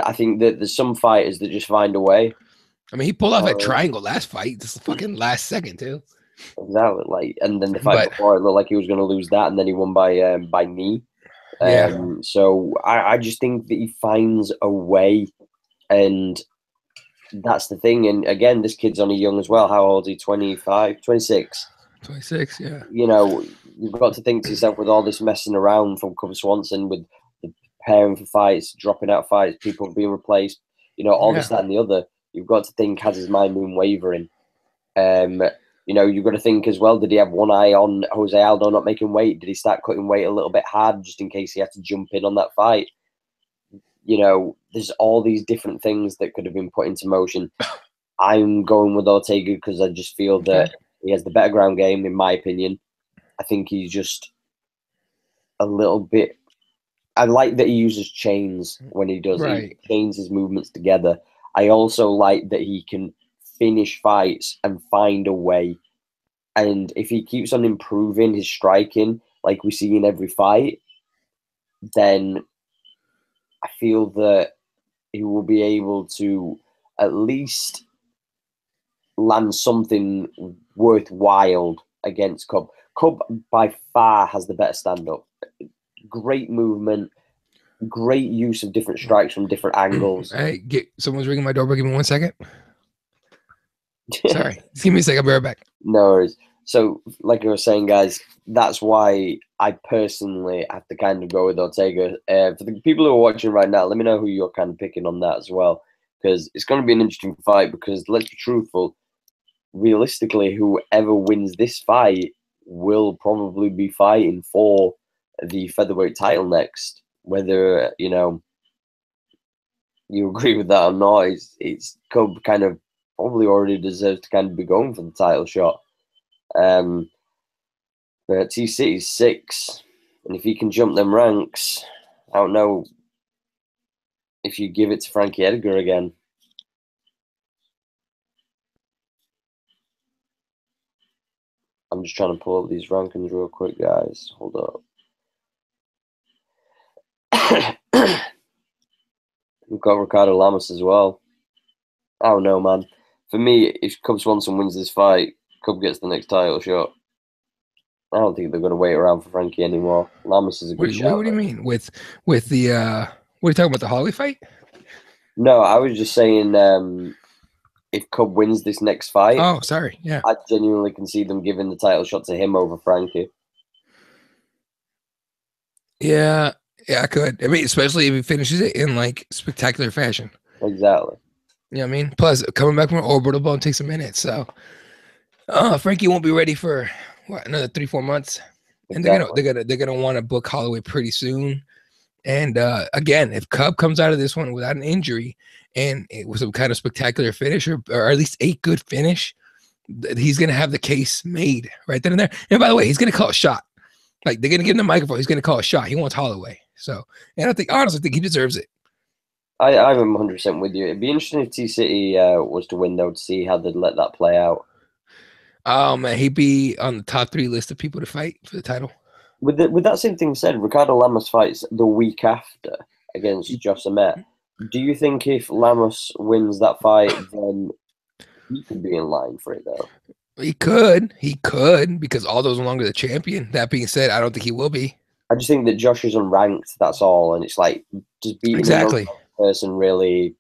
I think that there's some fighters that just find a way. I mean, he pulled off that triangle last fight, just fucking last second too. Exactly, like, and then the fight before it looked like he was going to lose that, and then he won by knee. So I just think that he finds a way, and that's the thing. And again, this kid's only young as well. How old is he? 25, 26? 26, yeah. You know, you've got to think to yourself, with all this messing around from Cub Swanson, with the preparing for fights, dropping out fights, people being replaced, you know, all this, that, and the other. You've got to think, has his mind been wavering? You know, you've got to think as well, did he have one eye on Jose Aldo not making weight? Did he start cutting weight a little bit hard just in case he had to jump in on that fight? You know, there's all these different things that could have been put into motion. I'm going with Ortega because I just feel that he has the better ground game, in my opinion. I think he's just a little bit... I like that he uses chains when he does. He chains his movements together. I also like that he can finish fights and find a way. And if he keeps on improving his striking, like we see in every fight, then I feel that he will be able to at least land something worthwhile against Cub. Cub by far has the better stand-up. Great movement, great use of different strikes from different angles. Hey, someone's ringing my doorbell. Give me 1 second. Sorry. Just give me a second. I'll be right back. No worries. So, like I was saying, guys, that's why I personally have to kind of go with Ortega. For the people who are watching right now, let me know who you're kind of picking on that as well, because it's going to be an interesting fight. Because let's be truthful, realistically, whoever wins this fight will probably be fighting for the featherweight title next. Whether you know you agree with that or not, it's Cub kind of probably already deserves to kind of be going for the title shot. But T City's 6, and if he can jump them ranks, I don't know if you give it to Frankie Edgar again. I'm just trying to pull up these rankings real quick, guys. Hold up. We've got Ricardo Lamas as well. I don't know, man. For me, if Cub Swanson wins this fight, Cub gets the next title shot. I don't think they're going to wait around for Frankie anymore. Lamas is a good shot. What do you mean? With the what are you talking about, the Holly fight? No, I was just saying if Cub wins this next fight, I genuinely can see them giving the title shot to him over Frankie. Yeah, I could. I mean, especially if he finishes it in like spectacular fashion. Exactly. You know what I mean? Plus, coming back from an orbital bone takes a minute, so Frankie won't be ready for what, another 3-4 months, and they're gonna want to book Holloway pretty soon. And again, if Cub comes out of this one without an injury and it was some kind of spectacular finish, or at least a good finish, he's gonna have the case made right then and there. And by the way, he's gonna call a shot. Like, they're gonna give him the microphone. He's gonna call a shot. He wants Holloway. So, and I honestly think he deserves it. I'm 100% with you. It'd be interesting if T City was to win, though, to see how they'd let that play out. Oh man, he'd be on the top 3 list of people to fight for the title. With that same thing said, Ricardo Lamas fights the week after against Josh Emmett. Do you think if Lamas wins that fight, then he could be in line for it, though? He could, because Aldo's no longer the champion. That being said, I don't think he will be. I just think that Josh is unranked, that's all, and it's like just beating another person really.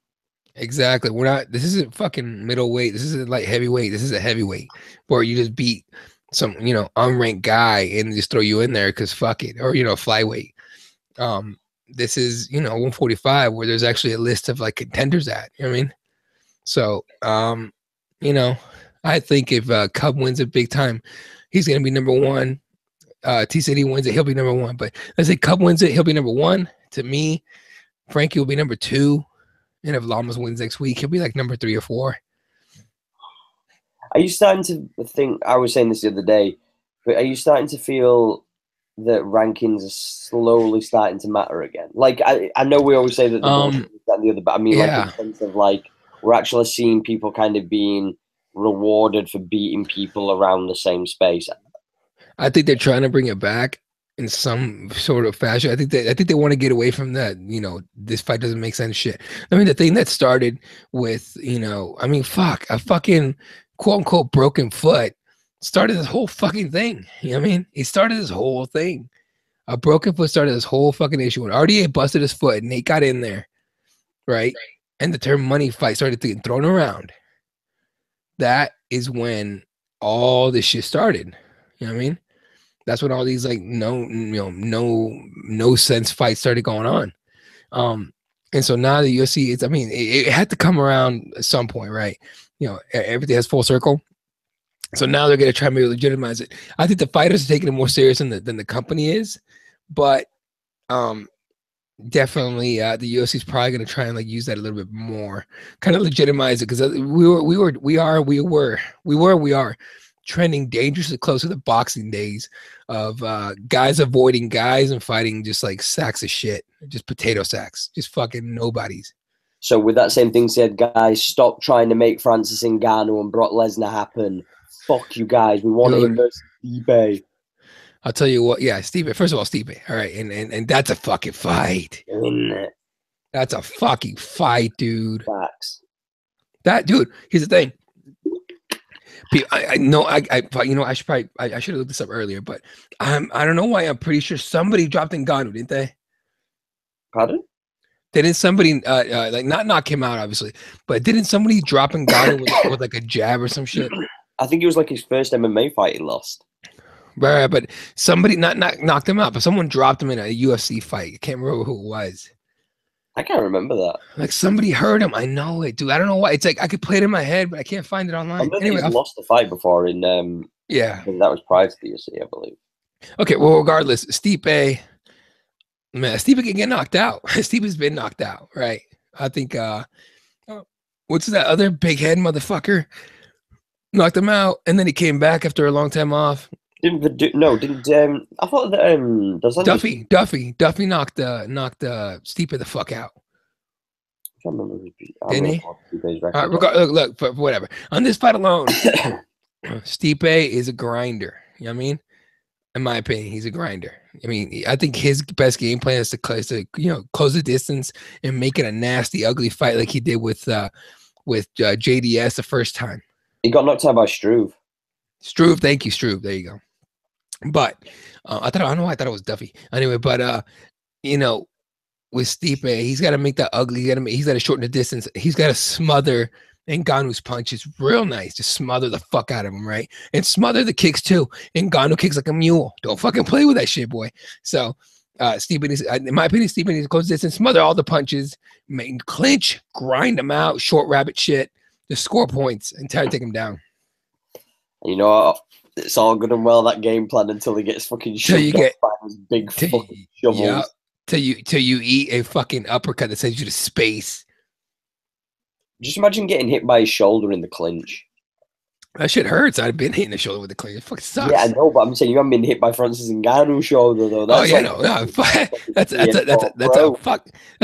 Exactly. This isn't fucking middleweight. This isn't like heavyweight. This is a heavyweight where you just beat some, unranked guy and just throw you in there because fuck it. Or, flyweight. This is, 145 where there's actually a list of like contenders at, you know what I mean? So, I think if Cub wins it big time, he's going to be number 1. T City wins it, he'll be number 1. But let's say Cub wins it, he'll be number 1. To me, Frankie will be number 2. And if Lamas wins next week, he'll be like number 3 or 4. Are you starting to think, I was saying this the other day, but are you starting to feel that rankings are slowly starting to matter again? Like, I know we always say that the one and the other, but I mean, like, in the sense of like, we're actually seeing people kind of being rewarded for beating people around the same space. I think they're trying to bring it back in some sort of fashion. I think they want to get away from that. You know, this fight doesn't make sense. Shit. I mean, the thing that started with, you know, I mean, fuck, a fucking quote unquote broken foot started this whole fucking thing. You know what I mean? It started this whole thing. A broken foot started this whole fucking issue. When RDA busted his foot and Nate got in there, right? And the term money fight started getting thrown around. That is when all this shit started. You know what I mean? That's when all these like no sense fights started going on. And so now the UFC is, I mean, it had to come around at some point, right? You know, everything has full circle. So now they're gonna try to legitimize it. I think the fighters are taking it more serious than the company is, but definitely the UFC is probably gonna try and like use that a little bit more, kind of legitimize it, because we are trending dangerously close to the boxing days of guys avoiding guys and fighting just like sacks of shit, just potato sacks, just fucking nobodies. So with that same thing said, guys, stop trying to make Francis Ngannou and Brock Lesnar happen. Fuck you guys. We want him versus Stipe. I'll tell you what, yeah, Stipe. First of all, Stipe. All right, and that's a fucking fight. That's a fucking fight, dude. Facts. That dude. Here's the thing. I know. You know. I should have looked this up earlier, but I don't know why. I'm pretty sure somebody dropped Ngannou, didn't they? Pardon? Didn't somebody like not knock him out, obviously, but didn't somebody drop Ngannou with like a jab or some shit? I think it was like his first MMA fight he lost. Right, but somebody not knocked him out, but someone dropped him in a UFC fight. I can't remember who it was. I can't remember that. Like somebody hurt him. I know it, dude. I don't know why. It's like I could play it in my head, but I can't find it online. Anyway, he's lost the fight before in yeah. That was prior to the UFC, I believe. Okay, well, regardless, Stipe, man, Stipe can get knocked out. Stipe's been knocked out, right? I think what's that other big head motherfucker? Knocked him out, and then he came back after a long time off. I thought that Duffy knocked Stipe the fuck out. I can't remember. Didn't he? Look, whatever. On this fight alone, Stipe is a grinder. You know what I mean? In my opinion, he's a grinder. I mean, I think his best game plan is to close the distance and make it a nasty, ugly fight like he did with JDS the first time. He got knocked out by Struve. Thank you, Struve. There you go. But I don't know why I thought it was Duffy. Anyway, but you know, with Stipe, he's got to make that ugly. He's got to shorten the distance. He's got to smother Ngannou's punches real nice. Just smother the fuck out of him, right? And smother the kicks too. Ngannou kicks like a mule. Don't fucking play with that shit, boy. So Stipe needs, in my opinion, Stipe needs to close distance, smother all the punches, clinch, grind them out, short rabbit shit, just score points and try to take him down. You know, it's all good and well, that game plan, until he gets fucking shoved by those big fucking shovels. Yeah, till you eat a fucking uppercut that sends you to space. Just imagine getting hit by his shoulder in the clinch. That shit hurts. I've been hitting the shoulder with the clinch. It fucking sucks. Yeah, I know, but I'm saying you haven't been hit by Francis Ngannou's shoulder though. That's that's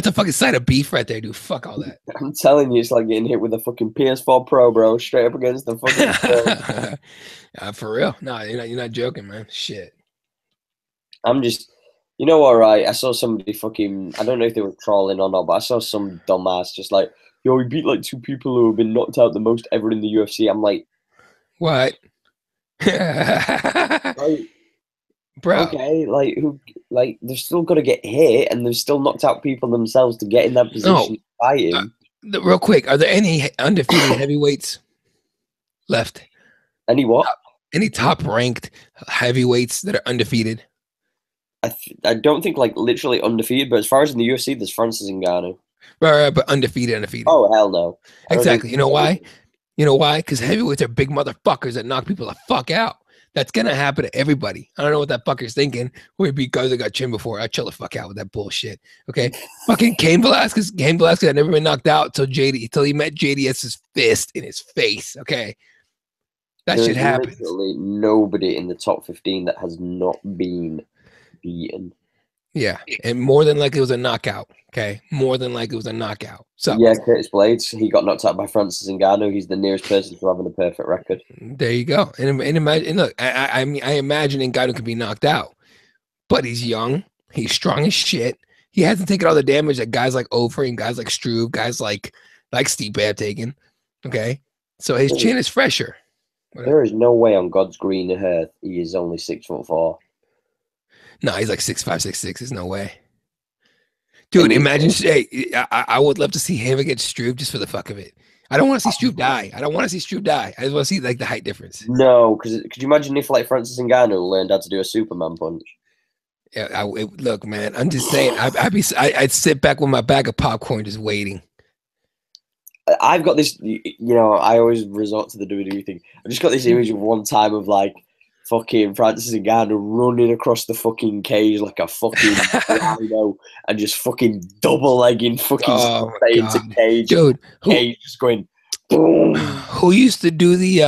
a fucking side of beef right there, dude. Fuck all that. I'm telling you, it's like getting hit with a fucking PS4 Pro, bro, straight up against the fucking. For real? No, you're not joking, man. Shit. I'm just, you know what, right? I saw somebody fucking, I don't know if they were trolling or not, but I saw some dumbass just like, yo, he beat like 2 people who have been knocked out the most ever in the UFC. I'm like, what? like, bro. Okay, they're still gonna get hit, and they've still knocked out people themselves to get in that position to fight him. Real quick, are there any undefeated heavyweights left? Any what? Any top ranked heavyweights that are undefeated? I don't think like literally undefeated, but as far as in the UFC, there's Francis Ngannou. Right, but undefeated. Oh hell no! Exactly. You know why? You know why? Because heavyweights are big motherfuckers that knock people the fuck out. That's gonna happen to everybody. I don't know what that fucker's thinking. We beat guys that got chin before. I chill the fuck out with that bullshit. Okay. Fucking Cain Velasquez had never been knocked out till he met JDS's fist in his face. Okay. That shit happens. Literally nobody in the top 15 that has not been beaten. Yeah, and more than likely it was a knockout. Okay, more than likely it was a knockout. So Yeah, Curtis Blades, he got knocked out by Francis Ngannou. He's the nearest person to having a perfect record. there you go. And imagine, and look, I mean, I imagine Ngannou could be knocked out, but he's young, he's strong as shit. He hasn't taken all the damage that guys like Ofer and guys like Struve, guys like Stipe have taken. Okay, so his chin is fresher. There is no way on God's green earth he is only 6'4". No, he's like 6'5", 6'6". There's no way. Dude, imagine. Hey, I would love to see him against Struve just for the fuck of it. I don't want to see Struve die. I don't want to see Struve die. I just want to see like the height difference. No, because could you imagine if like Francis Ngannou learned how to do a Superman punch? Yeah, look, man. I'm just saying. I'd sit back with my bag of popcorn, just waiting. I've got this. I always resort to the WWE thing. I've just got this image of one time of like fucking Francis Ngannou running across the fucking cage like a fucking rhino and just fucking double legging fucking into cage. Dude, cage just going boom. Who used to do the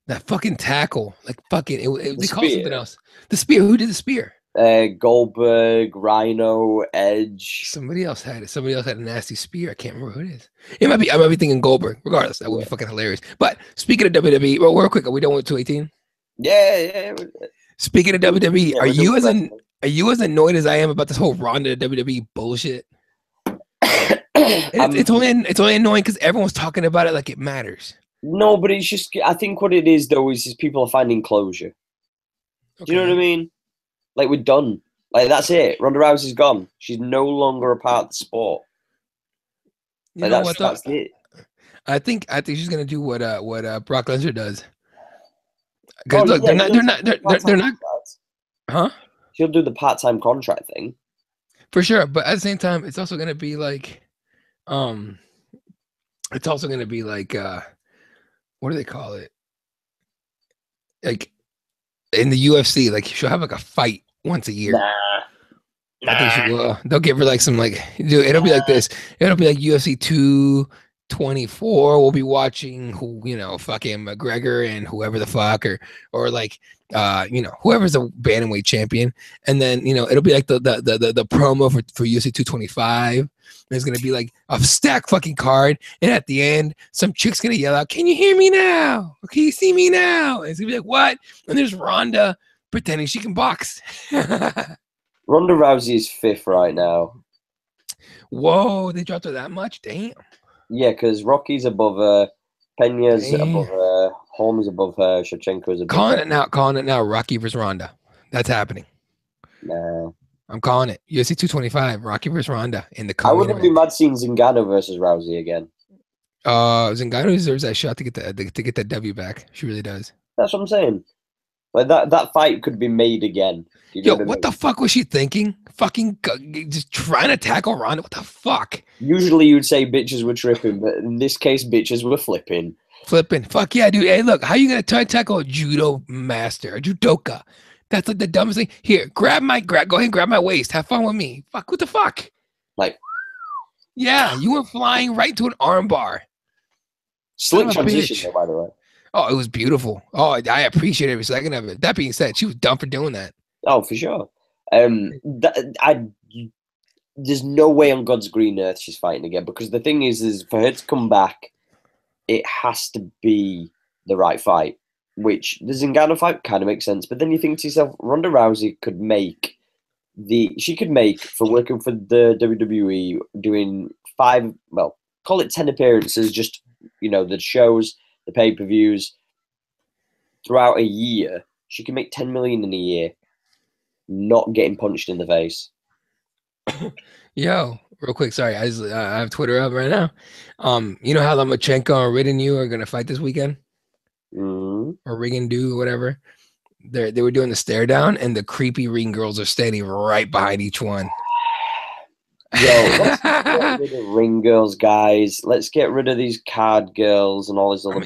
that fucking tackle? Like fucking they call it something else. The spear. Who did the spear? Goldberg, Rhino, Edge. Somebody else had it. Somebody else had a nasty spear. I can't remember who it is. I might be thinking Goldberg. Regardless, that would be fucking hilarious. But speaking of WWE, real quick, are we done with 218? Yeah. Speaking of WWE, are you as annoyed as I am about this whole Ronda WWE bullshit? It's only annoying because everyone's talking about it like it matters. No, but it's just I think what it is though is people are finding closure. Okay. Do you know what I mean? Like we're done. Like that's it. Ronda Rousey's gone. She's no longer a part of the sport. You know what? That's it. I think she's gonna do what Brock Lesnar does. Because look, they're not. Huh? She'll do the part-time contract thing. For sure, but at the same time, it's also gonna be like, it's also gonna be like, what do they call it? Like in the UFC, like she'll have like a fight once a year. Nah. I think she will. They'll give her like some like, dude, it'll be like this. It'll be like UFC 224. We'll be watching fucking McGregor and whoever the fuck, or like whoever's a bantamweight champion, and then it'll be like the promo for UFC 225. There's gonna be like a stack fucking card, and at the end, some chick's gonna yell out, "Can you hear me now? Or can you see me now?" And it's gonna be like, "What?" And there's Ronda pretending she can box. Ronda Rousey is 5th right now. Whoa, they dropped her that much? Damn. Yeah, because Rocky's above her, Pena's above her, Holmes above her, Shevchenko's above her. Calling it now, Rocky versus Ronda. That's happening. No. I'm calling it. UFC 225, Rocky versus Ronda in the I wouldn't be mad seeing Ngannou versus Rousey again. Ngannou deserves that shot to get that W back. She really does. That's what I'm saying. Like that fight could be made again. Yo, what the fuck was she thinking? Fucking just trying to tackle Ronda. What the fuck? Usually you'd say bitches were tripping, but in this case, bitches were flipping. Fuck yeah, dude. Hey, look, how you gonna try to tackle a judo master, a judoka? That's like the dumbest thing. Here, go ahead and grab my waist. Have fun with me. Fuck, what the fuck? Like, yeah, you went flying right to an armbar. Slick transition, though, by the way. Oh, it was beautiful. Oh, I appreciate every second of it. That being said, she was dumb for doing that. Oh, for sure. There's no way on God's green earth she's fighting again, because the thing is for her to come back, it has to be the right fight. Which the Ngannou fight kind of makes sense, but then you think to yourself, Ronda Rousey could make for working for the WWE, doing 5, well, call it 10 appearances, just the shows, the pay-per-views throughout a year. She can make 10 million in a year, not getting punched in the face. Yo, real quick, sorry, I have Twitter up right now. You know how Lomachenko and Ridden are gonna fight this weekend? Mm-hmm. Or Rigondeaux, whatever. They were doing the stare down, and the creepy ring girls are standing right behind each one. Yo, let's get rid of ring girls, guys. Let's get rid of these card girls and all this other.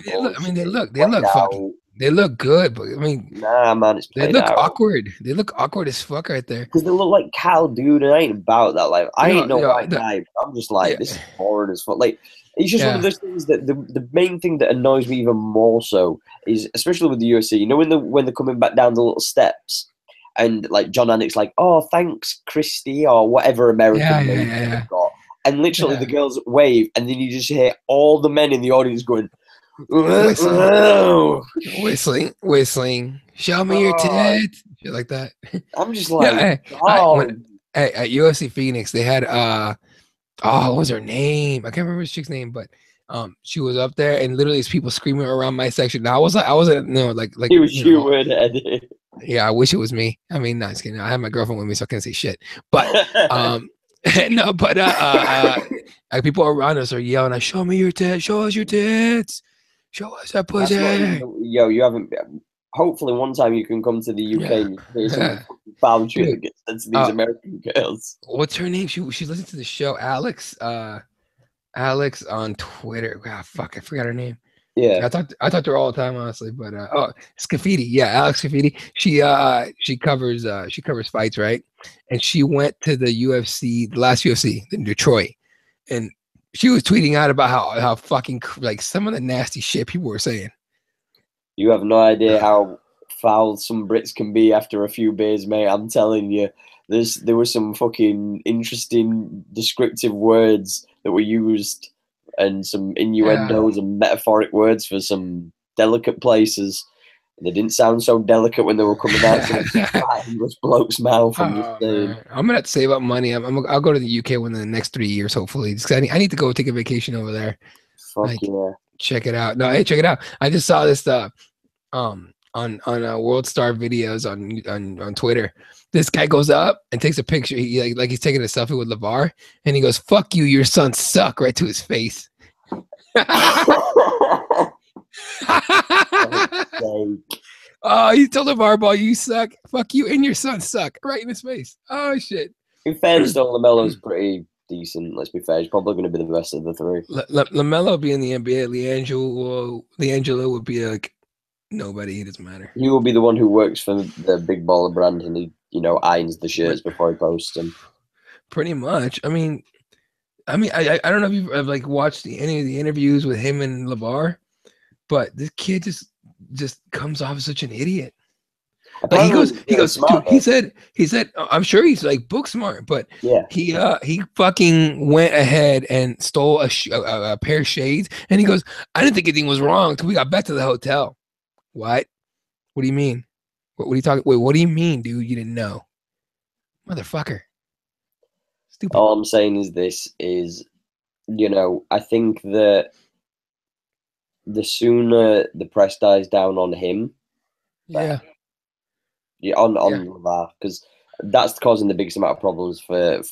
They look good, but I mean, nah, man, they look awkward. They look awkward as fuck right there. Because they look like Cal, dude, and I ain't about that. Like, I ain't no white guy. I'm just like, this is boring as fuck. Like, it's just one of those things that the main thing that annoys me even more so is, especially with the UFC, when they're coming back down the little steps, and like John Anik's like, "Oh, thanks, Christy," or whatever American name they've got, and literally the girls wave, and then you just hear all the men in the audience going, whistling. Show me your tits, shit like that. I'm just like, at UFC Phoenix, they had what was her name? I can't remember this chick's name, but she was up there, and literally, there's people screaming around my section. Now I wasn't like it was you were Eddie. Yeah, I wish it was me. I mean, not kidding. I have my girlfriend with me, so I can't say shit. But no, but like people around us are yelling, "Show me your tits! Show us your tits! Show us that pussy!" Yo, you haven't. Hopefully, one time you can come to the UK and hear some foul shit that gets sent to these American girls. What's her name? She listens to the show. Alex on Twitter. God, fuck, I forgot her name. Yeah, I talk to her all the time, honestly. But Scafidi, yeah, Alex Scafidi. She covers fights, right? And she went to the UFC, the last UFC in Detroit, and she was tweeting out about how fucking like some of the nasty shit people were saying. You have no idea how foul some Brits can be after a few beers, mate. I'm telling you, there were some fucking interesting descriptive words that were used, and some innuendos and metaphoric words for some delicate places. They didn't sound so delicate when they were coming out of the English bloke's mouth. I'm gonna have to save up money. I'll go to the UK within the next 3 years, hopefully. I need to go take a vacation over there. Fuck yeah. Check it out. No, hey, check it out. I just saw this on World Star videos on Twitter. This guy goes up and takes a picture. He like he's taking a selfie with LeVar, and he goes, "Fuck you, your sons suck," right to his face. Oh, he told LeVar Ball, "You suck. Fuck you, and your sons suck," right in his face. Oh shit. In fairness, though, LaMelo's pretty decent. Let's be fair. He's probably going to be the best of the three. LaMelo be in the NBA. LiAngelo would be like nobody. It doesn't matter. He will be the one who works for the big baller brand, and he, irons the shirts before he posts them. Pretty much. I mean, I don't know if you've like watched any of the interviews with him and LeVar, but this kid just comes off as such an idiot. Like he goes. Smart, dude, he said. I'm sure he's like book smart, but he fucking went ahead and stole a pair of shades, and he goes, "I didn't think anything was wrong until we got back to the hotel." What? What do you mean? What are you talking? Wait, what do you mean, dude? You didn't know, motherfucker. Stupid. All I'm saying is I think that the sooner the press dies down on him, on LeVar, because that's causing the biggest amount of problems for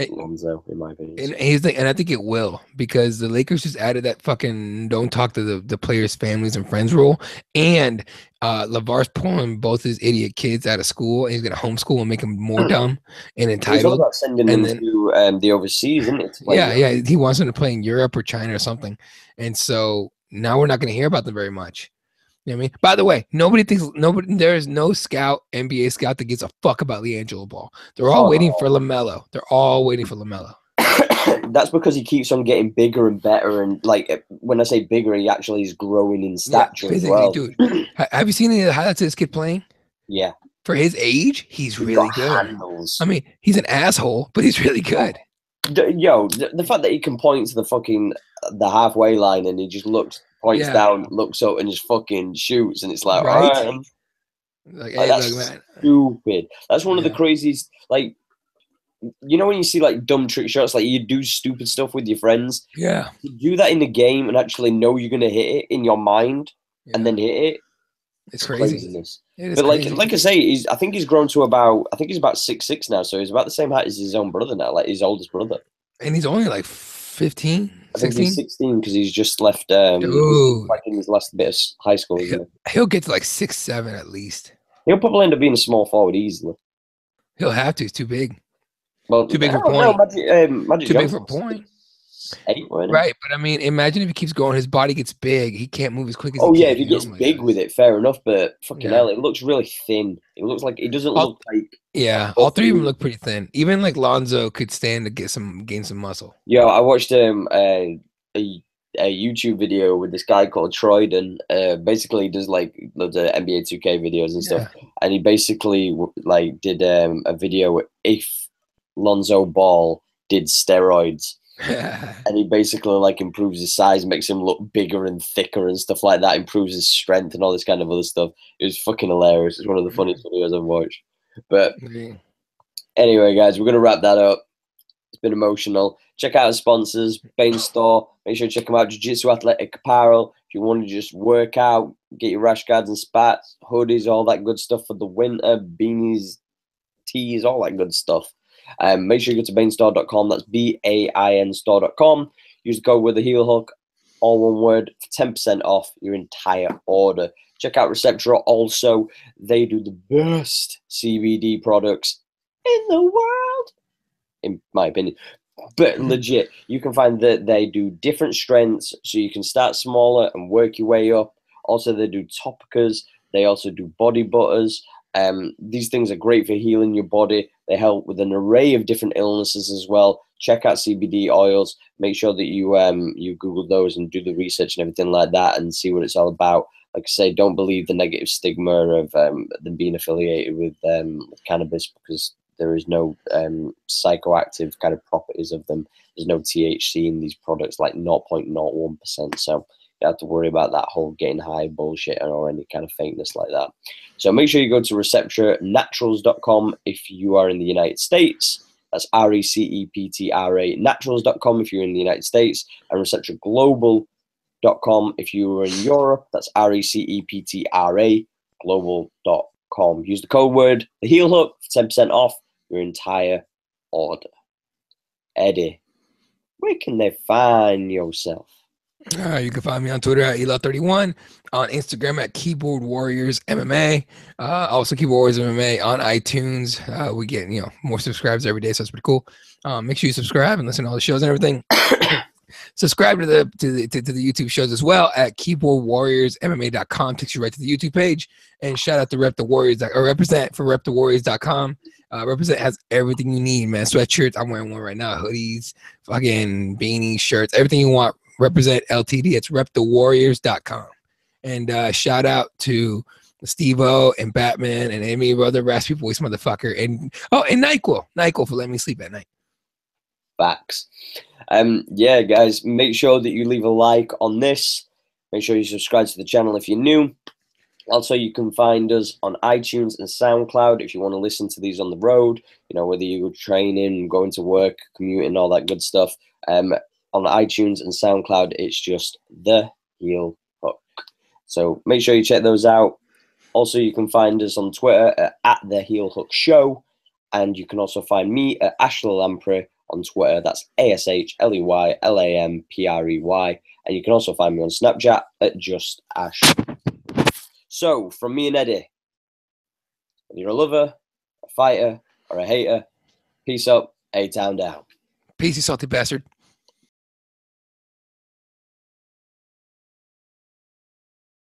Lonzo, in my opinion. And I think it will, because the Lakers just added that fucking don't talk to the players' families and friends rule, and LeVar's pulling both his idiot kids out of school, and he's gonna homeschool and make them more dumb and entitled. He's all about sending them to the overseas, isn't it? Yeah, he wants them to play in Europe or China or something, and so now we're not gonna hear about them very much. You know what I mean? By the way, there is no NBA scout that gives a fuck about LiAngelo Ball. They're all waiting for LaMelo. That's because he keeps on getting bigger and better, and like when I say bigger, he actually is growing in stature as well. Dude, have you seen any of the highlights of this kid playing? Yeah. For his age, he's really good. Handles. I mean, he's an asshole, but he's really good. Yo, the fact that he can point to the halfway line and he just points down, looks up, and just fucking shoots, and it's like, right? That's man. Stupid. That's one of the craziest. Like, when you see like dumb trick shots, like you do stupid stuff with your friends. Yeah. You do that in the game and actually know you're gonna hit it in your mind, and then hit it. It's crazy. Craziness. But like I say, I think he's grown to about 6'6" now, so he's about the same height as his own brother now, like his oldest brother. And he's only like 15, 16? I think he's 16 because he's just left. Like in his last bit of high school. He'll get to like 6'7" at least. He'll probably end up being a small forward easily. He'll have to. He's too big. Well, too big for point. Magic too big for point. 8, right, but I mean, imagine if he keeps going, his body gets big. He can't move as quick as. If he gets big with it, fair enough. But fucking hell, it looks really thin. It looks like it doesn't look like. Yeah, all three of them look pretty thin. Even like Lonzo could stand to gain some muscle. Yeah, I watched a a YouTube video with this guy called Troyden. Basically, he does like loads of NBA 2K videos and stuff, and he basically like did a video if Lonzo Ball did steroids. And he basically like improves his size, makes him look bigger and thicker and stuff like that, improves his strength and all this kind of other stuff. It was fucking hilarious. It's one of the funniest videos I've watched. But anyway, guys, we're going to wrap that up. It's been emotional. Check out our sponsors, Bain Store. Make sure you check them out. Jiu-Jitsu Athletic Apparel. If you want to just work out, get your rash guards and spats, hoodies, all that good stuff for the winter, beanies, tees, all that good stuff. Make sure you go to bainstore.com. That's BAIN store.com. Use the code with the heel hook, all one word, for 10% off your entire order. Check out Receptra also. They do the best CBD products in the world, in my opinion. But legit, you can find that they do different strengths, so you can start smaller and work your way up. Also, they do topicas. They also do body butters. These things are great for healing your body. They help with an array of different illnesses as well. Check out CBD oils. Make sure that you Google those and do the research and everything like that and see what it's all about. Like I say, don't believe the negative stigma of them being affiliated with cannabis, because there is no psychoactive kind of properties of them. There's no THC in these products, like 0.01%. So you don't have to worry about that whole getting high bullshit or any kind of fakeness like that. So make sure you go to receptranaturals.com if you are in the United States. That's RECEPTRA naturals.com if you're in the United States, and receptraglobal.com if you are in Europe. That's RECEPTRA global.com. Use the code word the heel hook for 10% off your entire order. Eddie, where can they find yourself? You can find me on Twitter at Ela31, on Instagram at Keyboard Warriors MMA, also Keyboard Warriors MMA on iTunes. We get more subscribers every day, so it's pretty cool. Make sure you subscribe and listen to all the shows and everything. Subscribe to the YouTube shows as well at keyboardwarriorsmma.com. Takes you right to the YouTube page. And shout out to Rep the Warriors, or represent for repthewarriors.com. Represent has everything you need, man. Sweatshirts, I'm wearing one right now. Hoodies, fucking beanies, shirts, everything you want. Represent LTD. It's repthewarriors.com. And shout out to Steve-O and Batman and any other raspy voice motherfucker. And NyQuil for letting me sleep at night. Facts. Yeah, guys, make sure that you leave a like on this. Make sure you subscribe to the channel if you're new. Also, you can find us on iTunes and SoundCloud if you want to listen to these on the road, whether you're training, going to work, commuting, all that good stuff. On iTunes and SoundCloud, it's just The Heel Hook. So make sure you check those out. Also, you can find us on Twitter at The Heel Hook Show. And you can also find me at Ashley Lamprey on Twitter. That's ASHLEYLAMPREY. And you can also find me on Snapchat at Just Ash. So, from me and Eddie, whether you're a lover, a fighter, or a hater, peace up, A-Town down. Peace, you salty bastard.